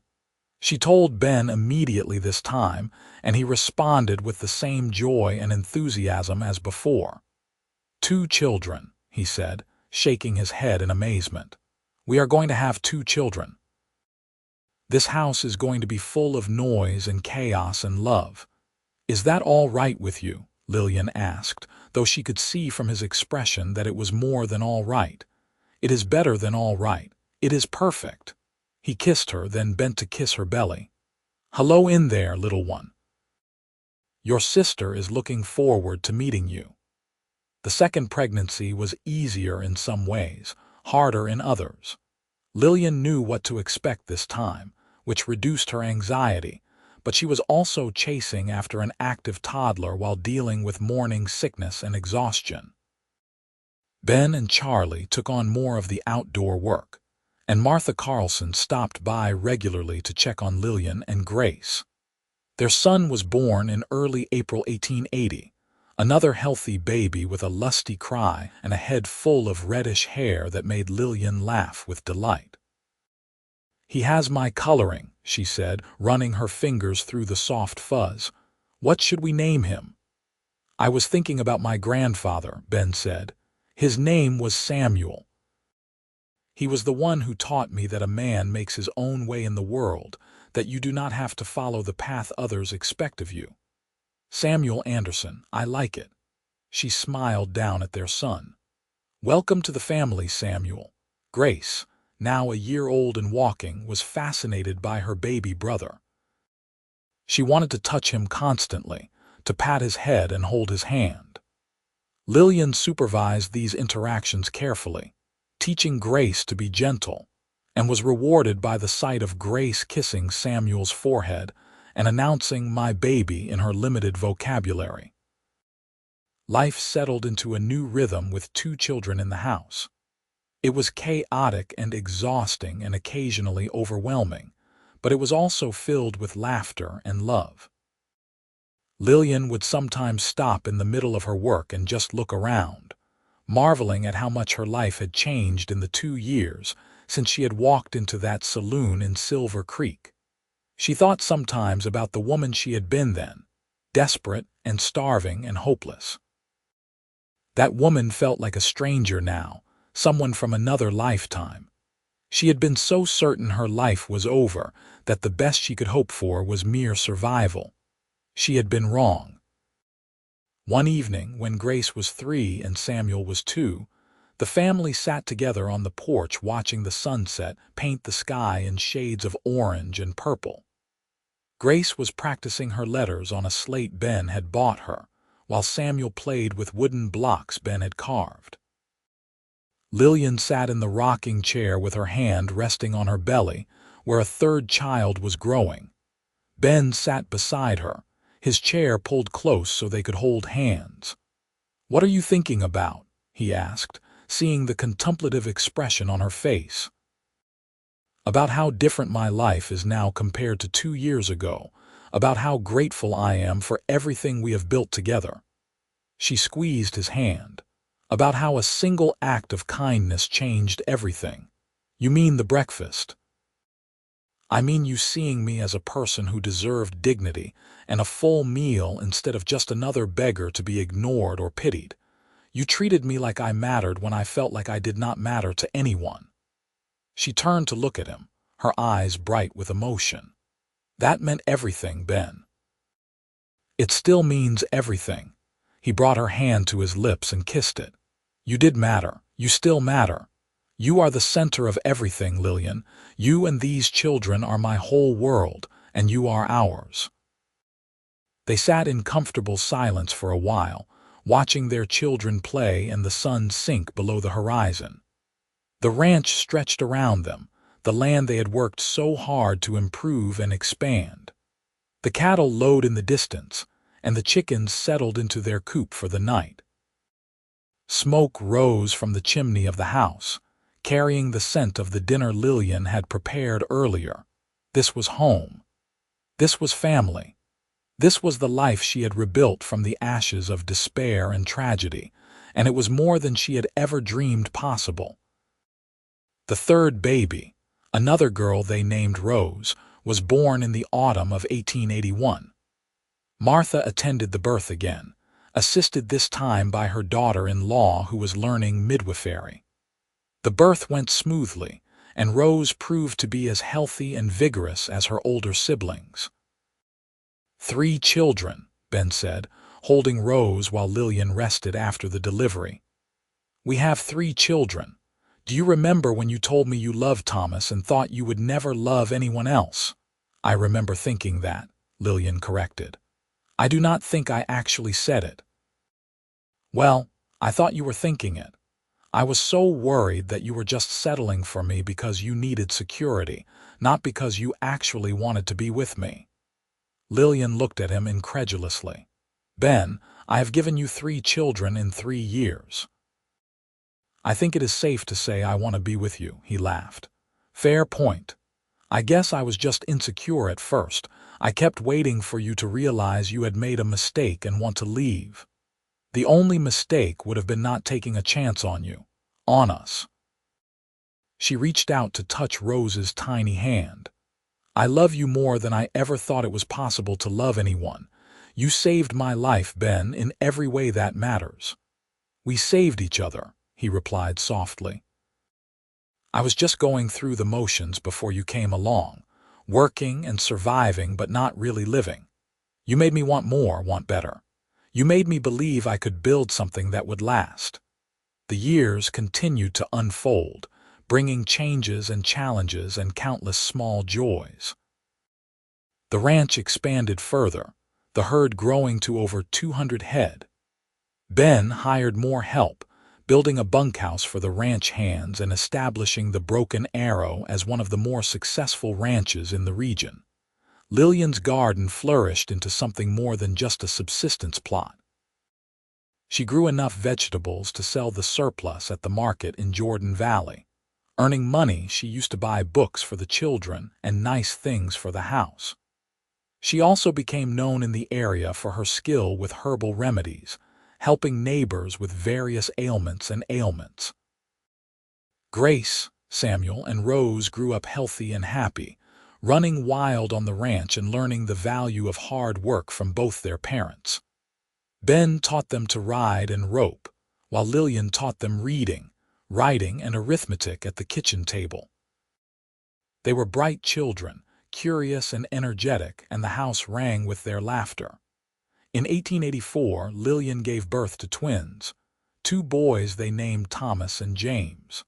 She told Ben immediately this time, and he responded with the same joy and enthusiasm as before. "2 children," he said, shaking his head in amazement. "We are going to have 2 children. This house is going to be full of noise and chaos and love. Is that all right with you?" Lillian asked, though she could see from his expression that it was more than all right. "It is better than all right. It is perfect." He kissed her, then bent to kiss her belly. "Hello in there, little one. Your sister is looking forward to meeting you." The second pregnancy was easier in some ways, harder in others. Lillian knew what to expect this time, which reduced her anxiety, but she was also chasing after an active toddler while dealing with morning sickness and exhaustion. Ben and Charlie took on more of the outdoor work, and Martha Carlson stopped by regularly to check on Lillian and Grace. Their son was born in early April 1880, another healthy baby with a lusty cry and a head full of reddish hair that made Lillian laugh with delight. "He has my coloring," she said, running her fingers through the soft fuzz. "What should we name him?" "I was thinking about my grandfather," Ben said. "His name was Samuel. He was the one who taught me that a man makes his own way in the world, that you do not have to follow the path others expect of you. Samuel Anderson, I like it." She smiled down at their son. "Welcome to the family, Samuel." Grace, now a year old and walking, was fascinated by her baby brother. She wanted to touch him constantly, to pat his head and hold his hand. Lillian supervised these interactions carefully, teaching Grace to be gentle, and was rewarded by the sight of Grace kissing Samuel's forehead and announcing "my baby" in her limited vocabulary. Life settled into a new rhythm with 2 children in the house. It was chaotic and exhausting and occasionally overwhelming, but it was also filled with laughter and love. Lillian would sometimes stop in the middle of her work and just look around, marveling at how much her life had changed in the 2 years since she had walked into that saloon in Silver Creek. She thought sometimes about the woman she had been then, desperate and starving and hopeless. That woman felt like a stranger now, someone from another lifetime. She had been so certain her life was over that the best she could hope for was mere survival. She had been wrong. One evening, when Grace was 3 and Samuel was 2, the family sat together on the porch watching the sunset paint the sky in shades of orange and purple. Grace was practicing her letters on a slate Ben had bought her, while Samuel played with wooden blocks Ben had carved. Lillian sat in the rocking chair with her hand resting on her belly, where a 3rd child was growing. Ben sat beside her, his chair pulled close so they could hold hands. "What are you thinking about?" he asked, seeing the contemplative expression on her face. "About how different my life is now compared to 2 years ago, about how grateful I am for everything we have built together." She squeezed his hand. "About how a single act of kindness changed everything." "You mean the breakfast?" "I mean you seeing me as a person who deserved dignity and a full meal instead of just another beggar to be ignored or pitied. You treated me like I mattered when I felt like I did not matter to anyone." She turned to look at him, her eyes bright with emotion. "That meant everything, Ben." "It still means everything." He brought her hand to his lips and kissed it. "You did matter. You still matter. You are the center of everything, Lillian. You and these children are my whole world, and you are ours." They sat in comfortable silence for a while, watching their children play and the sun sink below the horizon. The ranch stretched around them, the land they had worked so hard to improve and expand. The cattle lowed in the distance, and the chickens settled into their coop for the night. Smoke rose from the chimney of the house, carrying the scent of the dinner Lillian had prepared earlier. This was home. This was family. This was the life she had rebuilt from the ashes of despair and tragedy, and it was more than she had ever dreamed possible. The 3rd baby, another girl they named Rose, was born in the autumn of 1881. Martha attended the birth again, assisted this time by her daughter-in-law who was learning midwifery. The birth went smoothly, and Rose proved to be as healthy and vigorous as her older siblings. 3 children, Ben said, holding Rose while Lillian rested after the delivery. "We have 3 children. Do you remember when you told me you loved Thomas and thought you would never love anyone else?" "I remember thinking that," Lillian corrected. "I do not think I actually said it." "Well, I thought you were thinking it. I was so worried that you were just settling for me because you needed security, not because you actually wanted to be with me." Lillian looked at him incredulously. "Ben, I have given you 3 children in 3 years." "I think it is safe to say I want to be with you," he laughed. "Fair point. I guess I was just insecure at first. I kept waiting for you to realize you had made a mistake and want to leave. The only mistake would have been not taking a chance on you, on us." She reached out to touch Rose's tiny hand. "I love you more than I ever thought it was possible to love anyone. You saved my life, Ben, in every way that matters." "We saved each other," he replied softly. "I was just going through the motions before you came along, working and surviving but not really living. You made me want more, want better. You made me believe I could build something that would last. The years continued to unfold, bringing changes and challenges and countless small joys. The ranch expanded further, the herd growing to over 200 head. Ben hired more help, building a bunkhouse for the ranch hands and establishing the Broken Arrow as one of the more successful ranches in the region. Lillian's garden flourished into something more than just a subsistence plot. She grew enough vegetables to sell the surplus at the market in Jordan Valley. Earning money, she used to buy books for the children and nice things for the house. She also became known in the area for her skill with herbal remedies, helping neighbors with various ailments. Grace, Samuel, and Rose grew up healthy and happy, running wild on the ranch and learning the value of hard work from both their parents. Ben taught them to ride and rope, while Lillian taught them reading, writing, and arithmetic at the kitchen table. They were bright children, curious and energetic, and the house rang with their laughter. In 1884, Lillian gave birth to twins, 2 boys they named Thomas and James.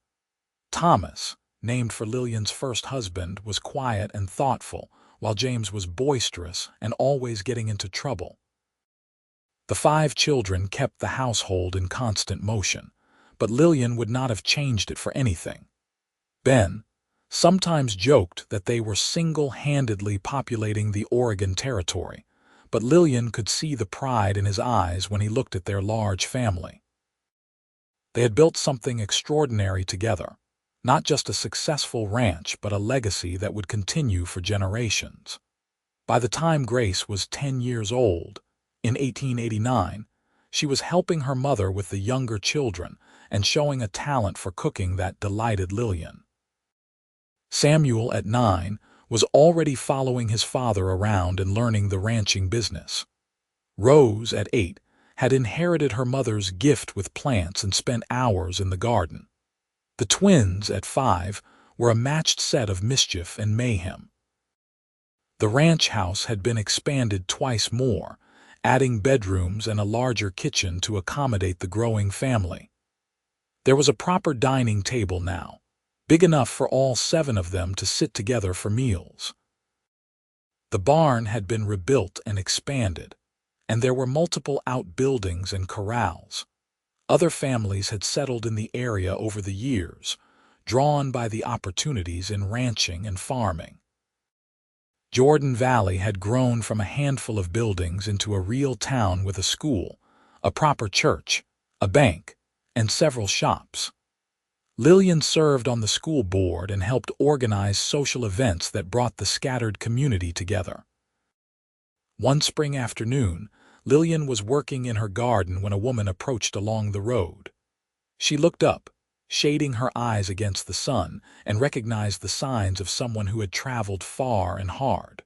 Thomas, named for Lillian's first husband, was quiet and thoughtful, while James was boisterous and always getting into trouble. The 5 children kept the household in constant motion, but Lillian would not have changed it for anything. Ben sometimes joked that they were single-handedly populating the Oregon Territory, but Lillian could see the pride in his eyes when he looked at their large family. They had built something extraordinary together, not just a successful ranch, but a legacy that would continue for generations. By the time Grace was 10 years old, in 1889, she was helping her mother with the younger children and showing a talent for cooking that delighted Lillian. Samuel, at 9, was already following his father around and learning the ranching business. Rose, at 8, had inherited her mother's gift with plants and spent hours in the garden. The twins, at 5, were a matched set of mischief and mayhem. The ranch house had been expanded twice more, adding bedrooms and a larger kitchen to accommodate the growing family. There was a proper dining table now, big enough for all 7 of them to sit together for meals. The barn had been rebuilt and expanded, and there were multiple outbuildings and corrals. Other families had settled in the area over the years, drawn by the opportunities in ranching and farming. Jordan Valley had grown from a handful of buildings into a real town with a school, a proper church, a bank, and several shops. Lillian served on the school board and helped organize social events that brought the scattered community together. One spring afternoon, Lillian was working in her garden when a woman approached along the road. She looked up, shading her eyes against the sun, and recognized the signs of someone who had traveled far and hard.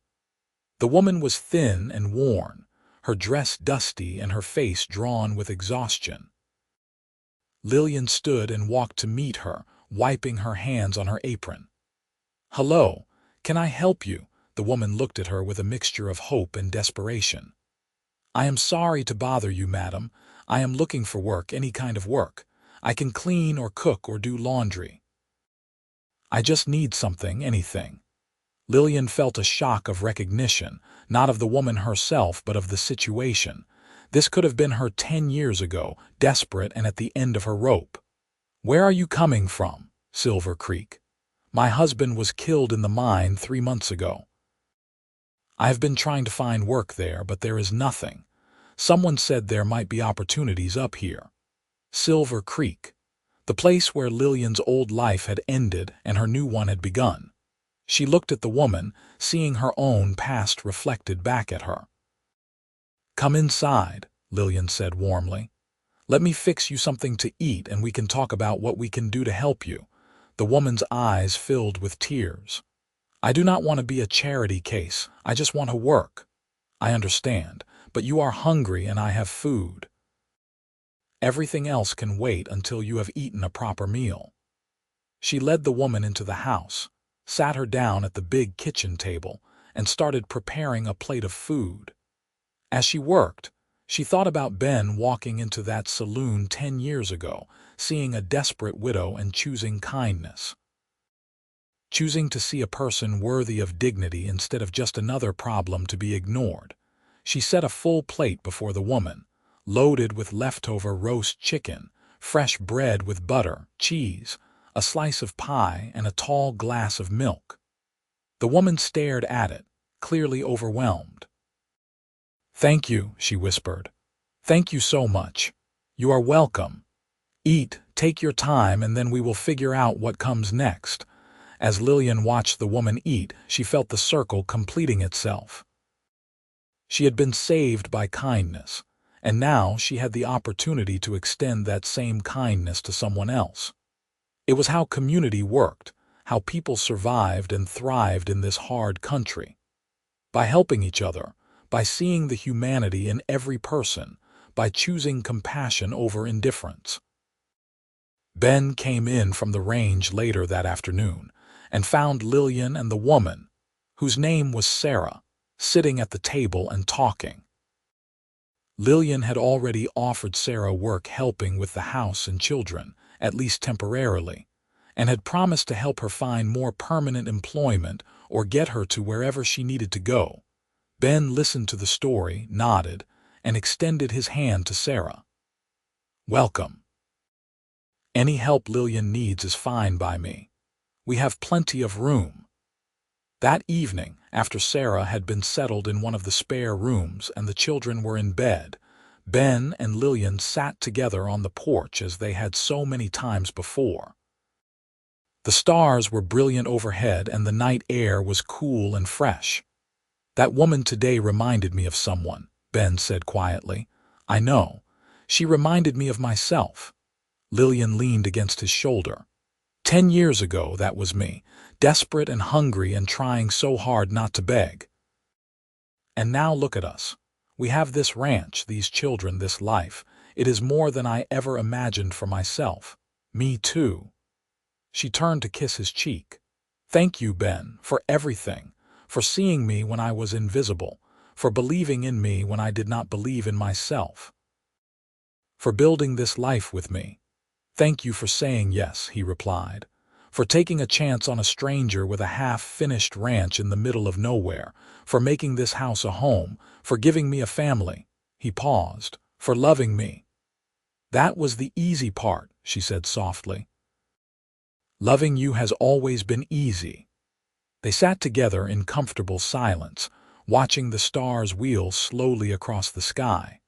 The woman was thin and worn, her dress dusty and her face drawn with exhaustion. Lillian stood and walked to meet her, wiping her hands on her apron. "Hello, can I help you?" The woman looked at her with a mixture of hope and desperation. "I am sorry to bother you, madam. I am looking for work, any kind of work. I can clean or cook or do laundry. I just need something, anything." Lillian felt a shock of recognition, not of the woman herself, but of the situation. This could have been her 10 years ago, desperate and at the end of her rope. "Where are you coming from?" "Silver Creek. My husband was killed in the mine 3 months ago. I have been trying to find work there, but there is nothing. Someone said there might be opportunities up here." Silver Creek, the place where Lillian's old life had ended and her new one had begun. She looked at the woman, seeing her own past reflected back at her. "Come inside," Lillian said warmly. "Let me fix you something to eat and we can talk about what we can do to help you." The woman's eyes filled with tears. "I do not want to be a charity case. I just want to work." "I understand, but you are hungry and I have food. Everything else can wait until you have eaten a proper meal." She led the woman into the house, sat her down at the big kitchen table, and started preparing a plate of food. As she worked, She thought about Ben walking into that saloon 10 years ago, seeing a desperate widow and choosing kindness. Choosing to see a person worthy of dignity instead of just another problem to be ignored. She set a full plate before the woman, loaded with leftover roast chicken, fresh bread with butter, cheese, a slice of pie, and a tall glass of milk. The woman stared at it, clearly overwhelmed. "Thank you," she whispered. "Thank you so much. You are welcome. Eat, take your time, and then we will figure out what comes next." As Lillian watched the woman eat, she felt the circle completing itself. She had been saved by kindness, and now she had the opportunity to extend that same kindness to someone else. It was how community worked, how people survived and thrived in this hard country. By helping each other, by seeing the humanity in every person, by choosing compassion over indifference. Ben came in from the range later that afternoon and found Lillian and the woman, whose name was Sarah, sitting at the table and talking. Lillian had already offered Sarah work helping with the house and children, at least temporarily, and had promised to help her find more permanent employment or get her to wherever she needed to go. Ben listened to the story, nodded, and extended his hand to Sarah. "Welcome. Any help Lillian needs is fine by me. We have plenty of room." That evening, after Sarah had been settled in one of the spare rooms and the children were in bed, Ben and Lillian sat together on the porch as they had so many times before. The stars were brilliant overhead and the night air was cool and fresh. "That woman today reminded me of someone," Ben said quietly. "I know. She reminded me of myself." Lillian leaned against his shoulder. 10 years ago, that was me, desperate and hungry and trying so hard not to beg. And now look at us. We have this ranch, these children, this life. It is more than I ever imagined for myself. Me too." She turned to kiss his cheek. "Thank you, Ben, for everything, for seeing me when I was invisible, for believing in me when I did not believe in myself, for building this life with me." "Thank you for saying yes," he replied, "for taking a chance on a stranger with a half-finished ranch in the middle of nowhere, for making this house a home, for giving me a family." He paused, "for loving me." "That was the easy part," she said softly. "Loving you has always been easy." They sat together in comfortable silence, watching the stars wheel slowly across the sky.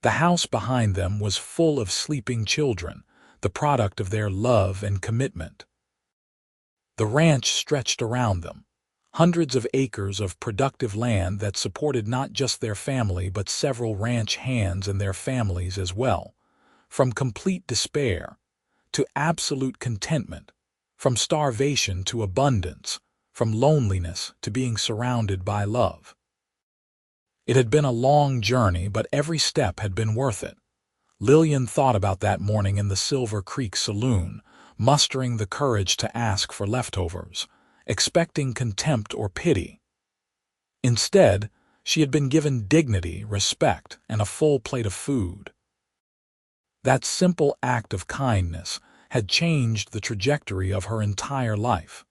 The house behind them was full of sleeping children, the product of their love and commitment. The ranch stretched around them, hundreds of acres of productive land that supported not just their family but several ranch hands and their families as well. From complete despair to absolute contentment, from starvation to abundance, from loneliness to being surrounded by love. It had been a long journey, but every step had been worth it. Lillian thought about that morning in the Silver Creek saloon, mustering the courage to ask for leftovers, expecting contempt or pity. Instead, she had been given dignity, respect, and a full plate of food. That simple act of kindness had changed the trajectory of her entire life.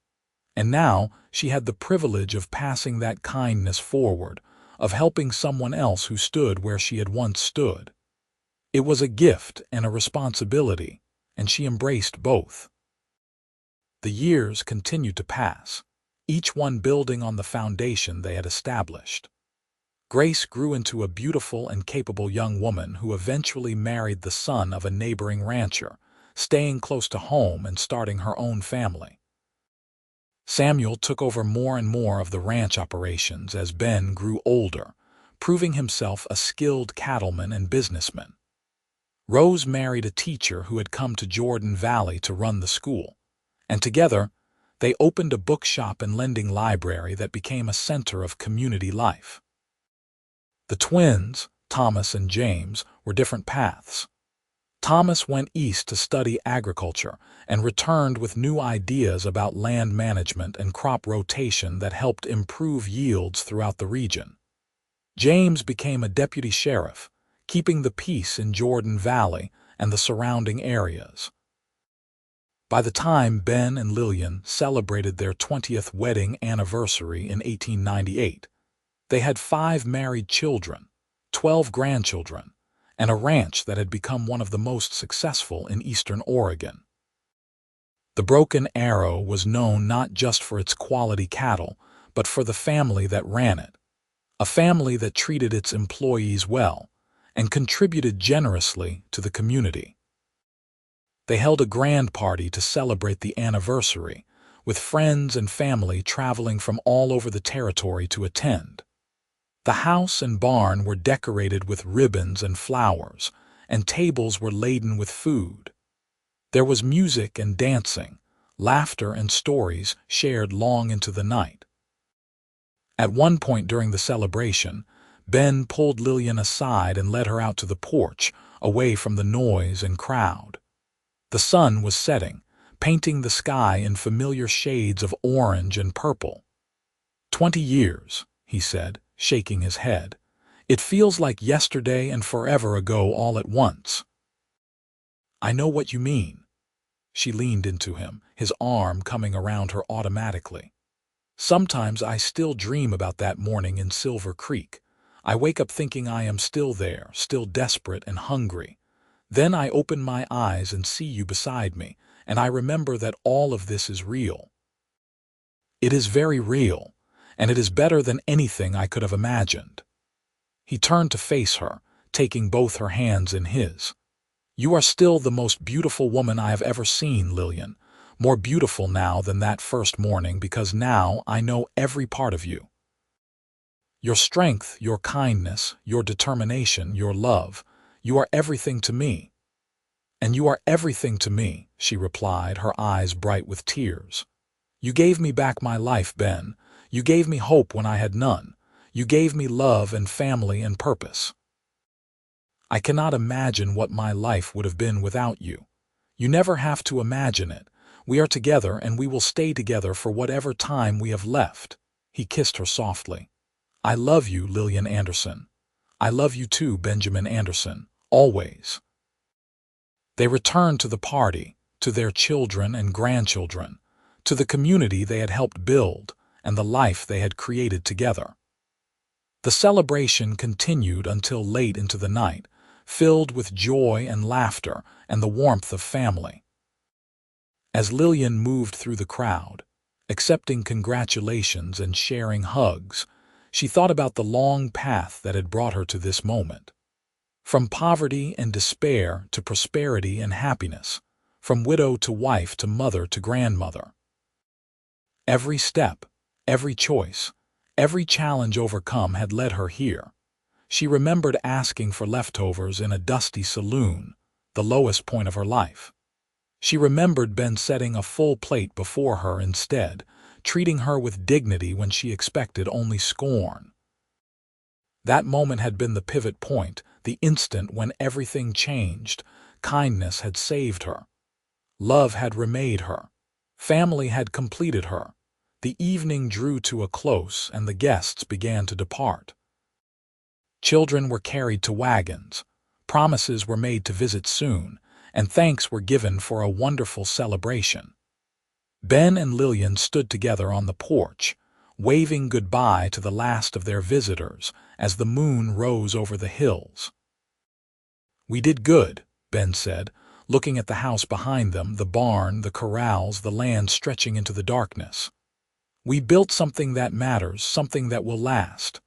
And now she had the privilege of passing that kindness forward, of helping someone else who stood where she had once stood. It was a gift and a responsibility, and she embraced both. The years continued to pass, each one building on the foundation they had established. Grace grew into a beautiful and capable young woman who eventually married the son of a neighboring rancher, staying close to home and starting her own family. Samuel took over more and more of the ranch operations as Ben grew older, proving himself a skilled cattleman and businessman. Rose married a teacher who had come to Jordan Valley to run the school, and together they opened a bookshop and lending library that became a center of community life. The twins, Thomas and James, were different paths. Thomas went east to study agriculture and returned with new ideas about land management and crop rotation that helped improve yields throughout the region. James became a deputy sheriff, keeping the peace in Jordan Valley and the surrounding areas. By the time Ben and Lillian celebrated their 20th wedding anniversary in 1898, they had 5 married children, 12 grandchildren, and a ranch that had become one of the most successful in eastern Oregon. The Broken Arrow was known not just for its quality cattle, but for the family that ran it, a family that treated its employees well and contributed generously to the community. They held a grand party to celebrate the anniversary, with friends and family traveling from all over the territory to attend. The house and barn were decorated with ribbons and flowers, and tables were laden with food. There was music and dancing, laughter and stories shared long into the night. At one point during the celebration, Ben pulled Lillian aside and led her out to the porch, away from the noise and crowd. The sun was setting, painting the sky in familiar shades of orange and purple. 20 years, he said, shaking his head. It feels like yesterday and forever ago all at once. I know what you mean. She leaned into him, his arm coming around her automatically. Sometimes I still dream about that morning in Silver Creek. I wake up thinking I am still there, still desperate and hungry. Then I open my eyes and see you beside me, and I remember that all of this is real. It is very real, and it is better than anything I could have imagined. He turned to face her, taking both her hands in his. You are still the most beautiful woman I have ever seen, Lillian. More beautiful now than that first morning, because now I know every part of you. Your strength, your kindness, your determination, your love, you are everything to me. And you are everything to me, she replied, her eyes bright with tears. You gave me back my life, Ben. You gave me hope when I had none. You gave me love and family and purpose. I cannot imagine what my life would have been without you. You never have to imagine it. We are together and we will stay together for whatever time we have left. He kissed her softly. I love you, Lillian Anderson. I love you too, Benjamin Anderson, always. They returned to the party, to their children and grandchildren, to the community they had helped build and the life they had created together. The celebration continued until late into the night, filled with joy and laughter and the warmth of family. As Lillian moved through the crowd, accepting congratulations and sharing hugs, she thought about the long path that had brought her to this moment. From poverty and despair to prosperity and happiness, from widow to wife to mother to grandmother. Every step, every choice, every challenge overcome had led her here. She remembered asking for leftovers in a dusty saloon, the lowest point of her life. She remembered Ben setting a full plate before her instead, treating her with dignity when she expected only scorn. That moment had been the pivot point, the instant when everything changed. Kindness had saved her. Love had remade her. Family had completed her. The evening drew to a close and the guests began to depart. Children were carried to wagons. Promises were made to visit soon, and thanks were given for a wonderful celebration. Ben and Lillian stood together on the porch, waving goodbye to the last of their visitors as the moon rose over the hills. We did good, Ben said, looking at the house behind them, the barn, the corrals, the land stretching into the darkness. We built something that matters, something that will last.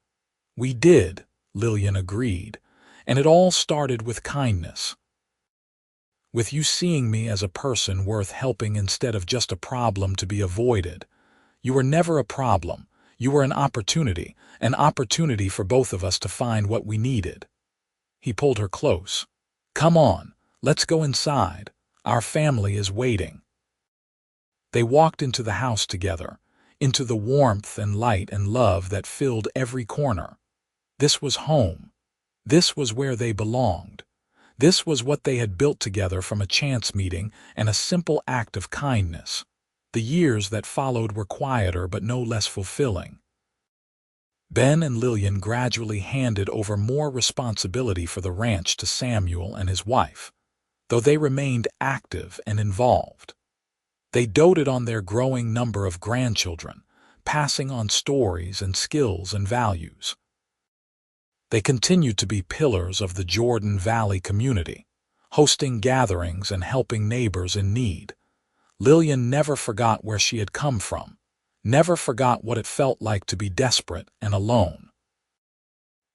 We did, Lillian agreed, and it all started with kindness. With you seeing me as a person worth helping instead of just a problem to be avoided. You were never a problem. You were an opportunity for both of us to find what we needed. He pulled her close. Come on, let's go inside. Our family is waiting. They walked into the house together, into the warmth and light and love that filled every corner. This was home. This was where they belonged. This was what they had built together from a chance meeting and a simple act of kindness. The years that followed were quieter but no less fulfilling. Ben and Lillian gradually handed over more responsibility for the ranch to Samuel and his wife, though they remained active and involved. They doted on their growing number of grandchildren, passing on stories and skills and values. They continued to be pillars of the Jordan Valley community, hosting gatherings and helping neighbors in need. Lillian never forgot where she had come from, never forgot what it felt like to be desperate and alone.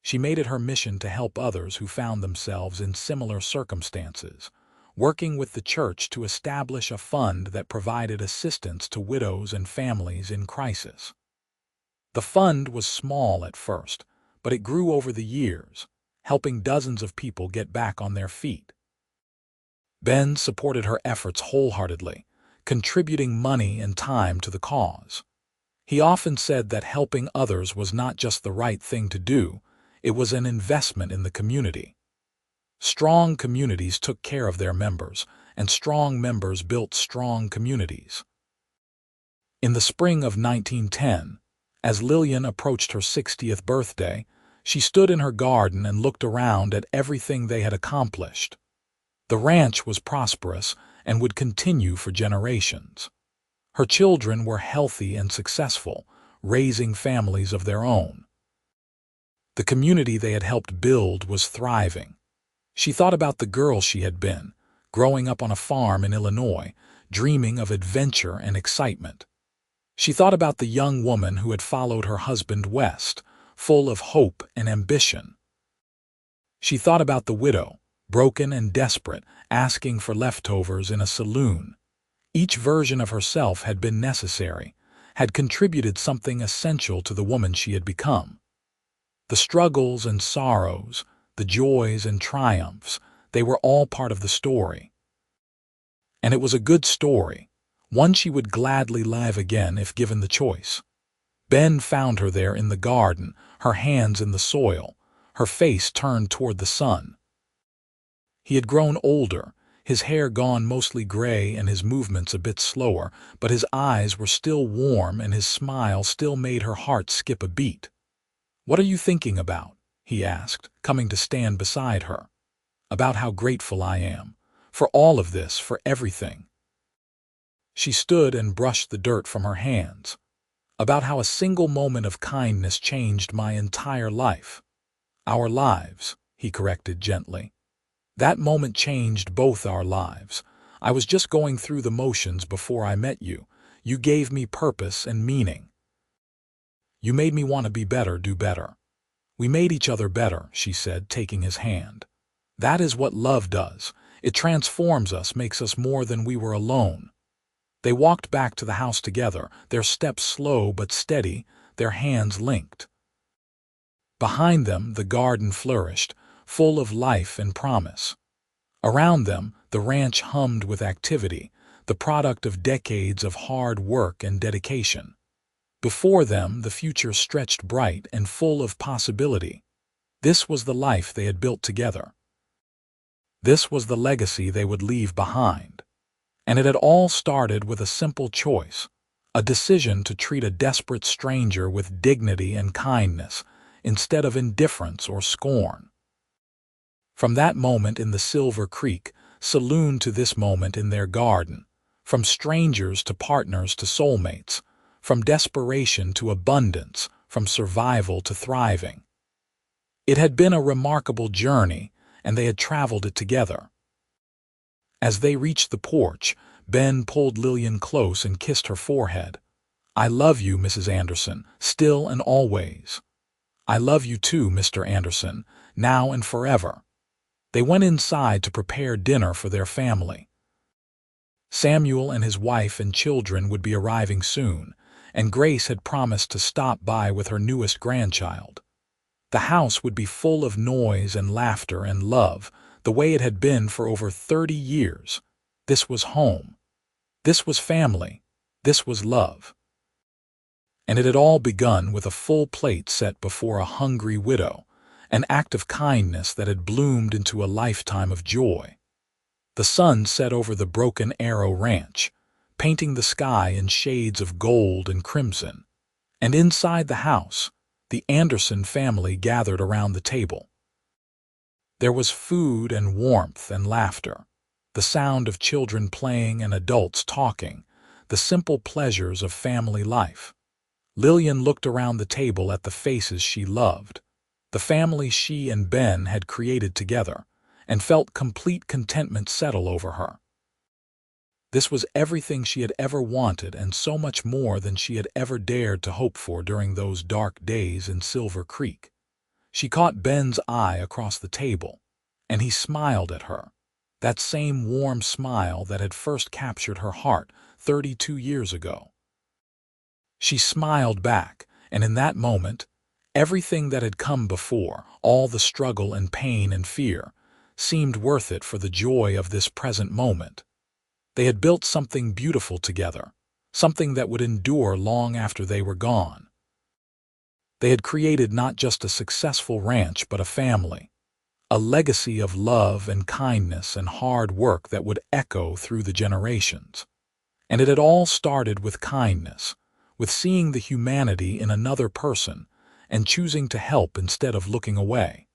She made it her mission to help others who found themselves in similar circumstances, working with the church to establish a fund that provided assistance to widows and families in crisis. The fund was small at first, but it grew over the years, helping dozens of people get back on their feet. Ben supported her efforts wholeheartedly, contributing money and time to the cause. He often said that helping others was not just the right thing to do, it was an investment in the community. Strong communities took care of their members, and strong members built strong communities. In the spring of 1910, as Lillian approached her 60th birthday, she stood in her garden and looked around at everything they had accomplished. The ranch was prosperous and would continue for generations. Her children were healthy and successful, raising families of their own. The community they had helped build was thriving. She thought about the girl she had been, growing up on a farm in Illinois, dreaming of adventure and excitement. She thought about the young woman who had followed her husband west, full of hope and ambition. She thought about the widow, broken and desperate, asking for leftovers in a saloon. Each version of herself had been necessary, had contributed something essential to the woman she had become. The struggles and sorrows, the joys and triumphs, they were all part of the story. And it was a good story, one she would gladly live again if given the choice. Ben found her there in the garden, her hands in the soil, her face turned toward the sun. He had grown older, his hair gone mostly gray and his movements a bit slower, but his eyes were still warm and his smile still made her heart skip a beat. "What are you thinking about?" he asked, coming to stand beside her. "About how grateful I am. For all of this, for everything." She stood and brushed the dirt from her hands. "About how a single moment of kindness changed my entire life." "Our lives," he corrected gently. "That moment changed both our lives. I was just going through the motions before I met you. You gave me purpose and meaning. You made me want to be better, do better." "We made each other better," she said, taking his hand. "That is what love does. It transforms us, makes us more than we were alone." They walked back to the house together, their steps slow but steady, their hands linked. Behind them, the garden flourished, full of life and promise. Around them, the ranch hummed with activity, the product of decades of hard work and dedication. Before them, the future stretched bright and full of possibility. This was the life they had built together. This was the legacy they would leave behind. And it had all started with a simple choice, a decision to treat a desperate stranger with dignity and kindness instead of indifference or scorn. From that moment in the Silver Creek saloon to this moment in their garden, from strangers to partners to soulmates, from desperation to abundance, from survival to thriving. It had been a remarkable journey, and they had traveled it together. As they reached the porch, Ben pulled Lillian close and kissed her forehead. "I love you, Mrs. Anderson, still and always." "I love you too, Mr. Anderson, now and forever." They went inside to prepare dinner for their family. Samuel and his wife and children would be arriving soon, and Grace had promised to stop by with her newest grandchild. The house would be full of noise and laughter and love, the way it had been for over 30 years. This was home. This was family. This was love. And it had all begun with a full plate set before a hungry widow, an act of kindness that had bloomed into a lifetime of joy. The sun set over the Broken Arrow Ranch, painting the sky in shades of gold and crimson. And inside the house, The Anderson family gathered around the table. There was food and warmth and laughter, the sound of children playing and adults talking, the simple pleasures of family life. Lillian looked around the table at the faces she loved, the family she and Ben had created together, and felt complete contentment settle over her. This was everything she had ever wanted and so much more than she had ever dared to hope for during those dark days in Silver Creek. She caught Ben's eye across the table, and he smiled at her, that same warm smile that had first captured her heart 32 years ago. She smiled back, and in that moment, everything that had come before, all the struggle and pain and fear, seemed worth it for the joy of this present moment. They had built something beautiful together, something that would endure long after they were gone. They had created not just a successful ranch but a family, a legacy of love and kindness and hard work that would echo through the generations. And it had all started with kindness, with seeing the humanity in another person and choosing to help instead of looking away.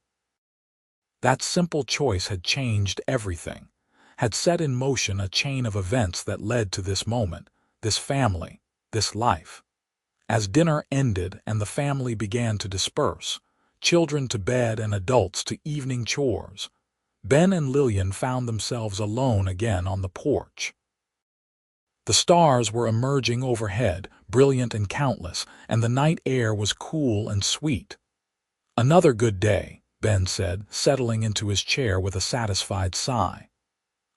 That simple choice had changed everything, had set in motion a chain of events that led to this moment, this family, this life. As dinner ended and the family began to disperse, children to bed and adults to evening chores, Ben and Lillian found themselves alone again on the porch. The stars were emerging overhead, brilliant and countless, and the night air was cool and sweet. "Another good day," Ben said, settling into his chair with a satisfied sigh.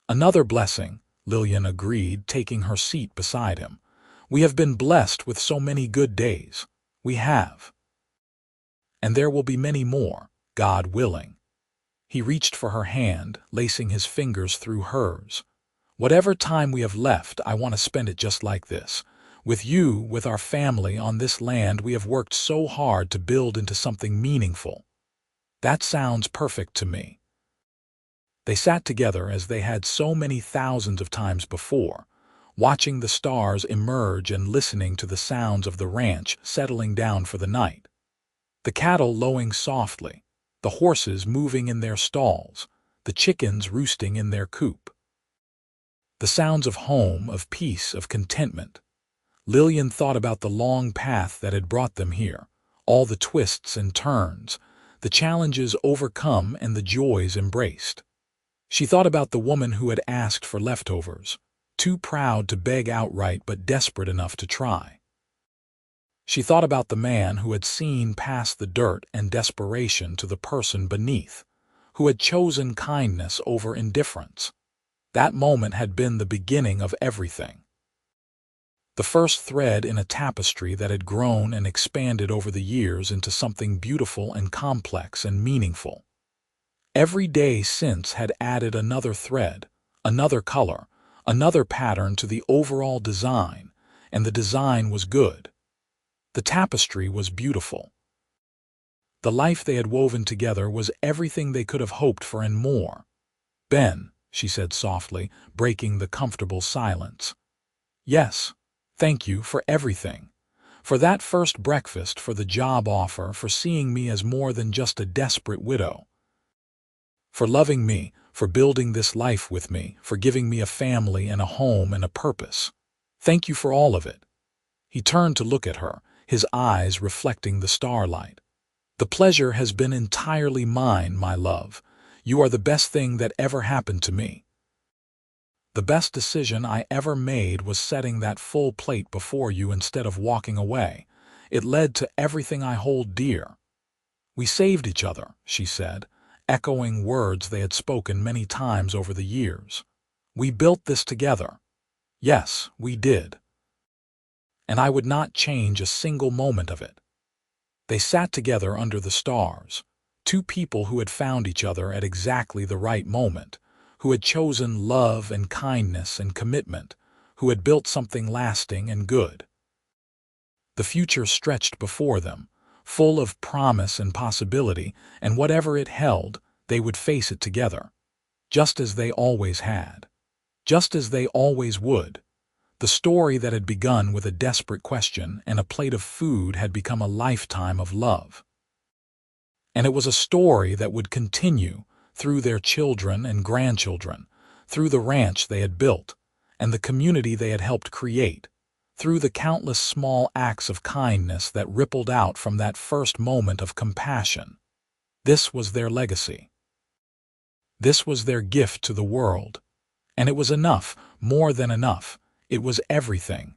"Another blessing," Lillian agreed, taking her seat beside him. "We have been blessed with so many good days. We have. And there will be many more, God willing." He reached for her hand, lacing his fingers through hers. "Whatever time we have left, I want to spend it just like this. With you, with our family on this land we have worked so hard to build into something meaningful." "That sounds perfect to me." They sat together as they had so many thousands of times before, watching the stars emerge and listening to the sounds of the ranch settling down for the night. The cattle lowing softly, the horses moving in their stalls, the chickens roosting in their coop. The sounds of home, of peace, of contentment. Lillian thought about the long path that had brought them here, all the twists and turns, the challenges overcome and the joys embraced. She thought about the woman who had asked for leftovers, too proud to beg outright but desperate enough to try. She thought about the man who had seen past the dirt and desperation to the person beneath, who had chosen kindness over indifference. That moment had been the beginning of everything. The first thread in a tapestry that had grown and expanded over the years into something beautiful and complex and meaningful. Every day since had added another thread, another color, another pattern to the overall design, and the design was good. The tapestry was beautiful. The life they had woven together was everything they could have hoped for and more. "Ben," she said softly, breaking the comfortable silence. "Yes, thank you for everything. For that first breakfast, for the job offer, for seeing me as more than just a desperate widow. For loving me, for building this life with me, for giving me a family and a home and a purpose. Thank you for all of it." He turned to look at her, his eyes reflecting the starlight. "The pleasure has been entirely mine, my love. You are the best thing that ever happened to me. The best decision I ever made was setting that full plate before you instead of walking away. It led to everything I hold dear." "We saved each other," she said, echoing words they had spoken many times over the years. "We built this together. Yes, we did. And I would not change a single moment of it." They sat together under the stars, two people who had found each other at exactly the right moment, who had chosen love and kindness and commitment, who had built something lasting and good. The future stretched before them, full of promise and possibility, and whatever it held, they would face it together, just as they always had, just as they always would. The story that had begun with a desperate question and a plate of food had become a lifetime of love. And it was a story that would continue through their children and grandchildren, through the ranch they had built and the community they had helped create, through the countless small acts of kindness that rippled out from that first moment of compassion. This was their legacy. This was their gift to the world. And it was enough, more than enough. It was everything.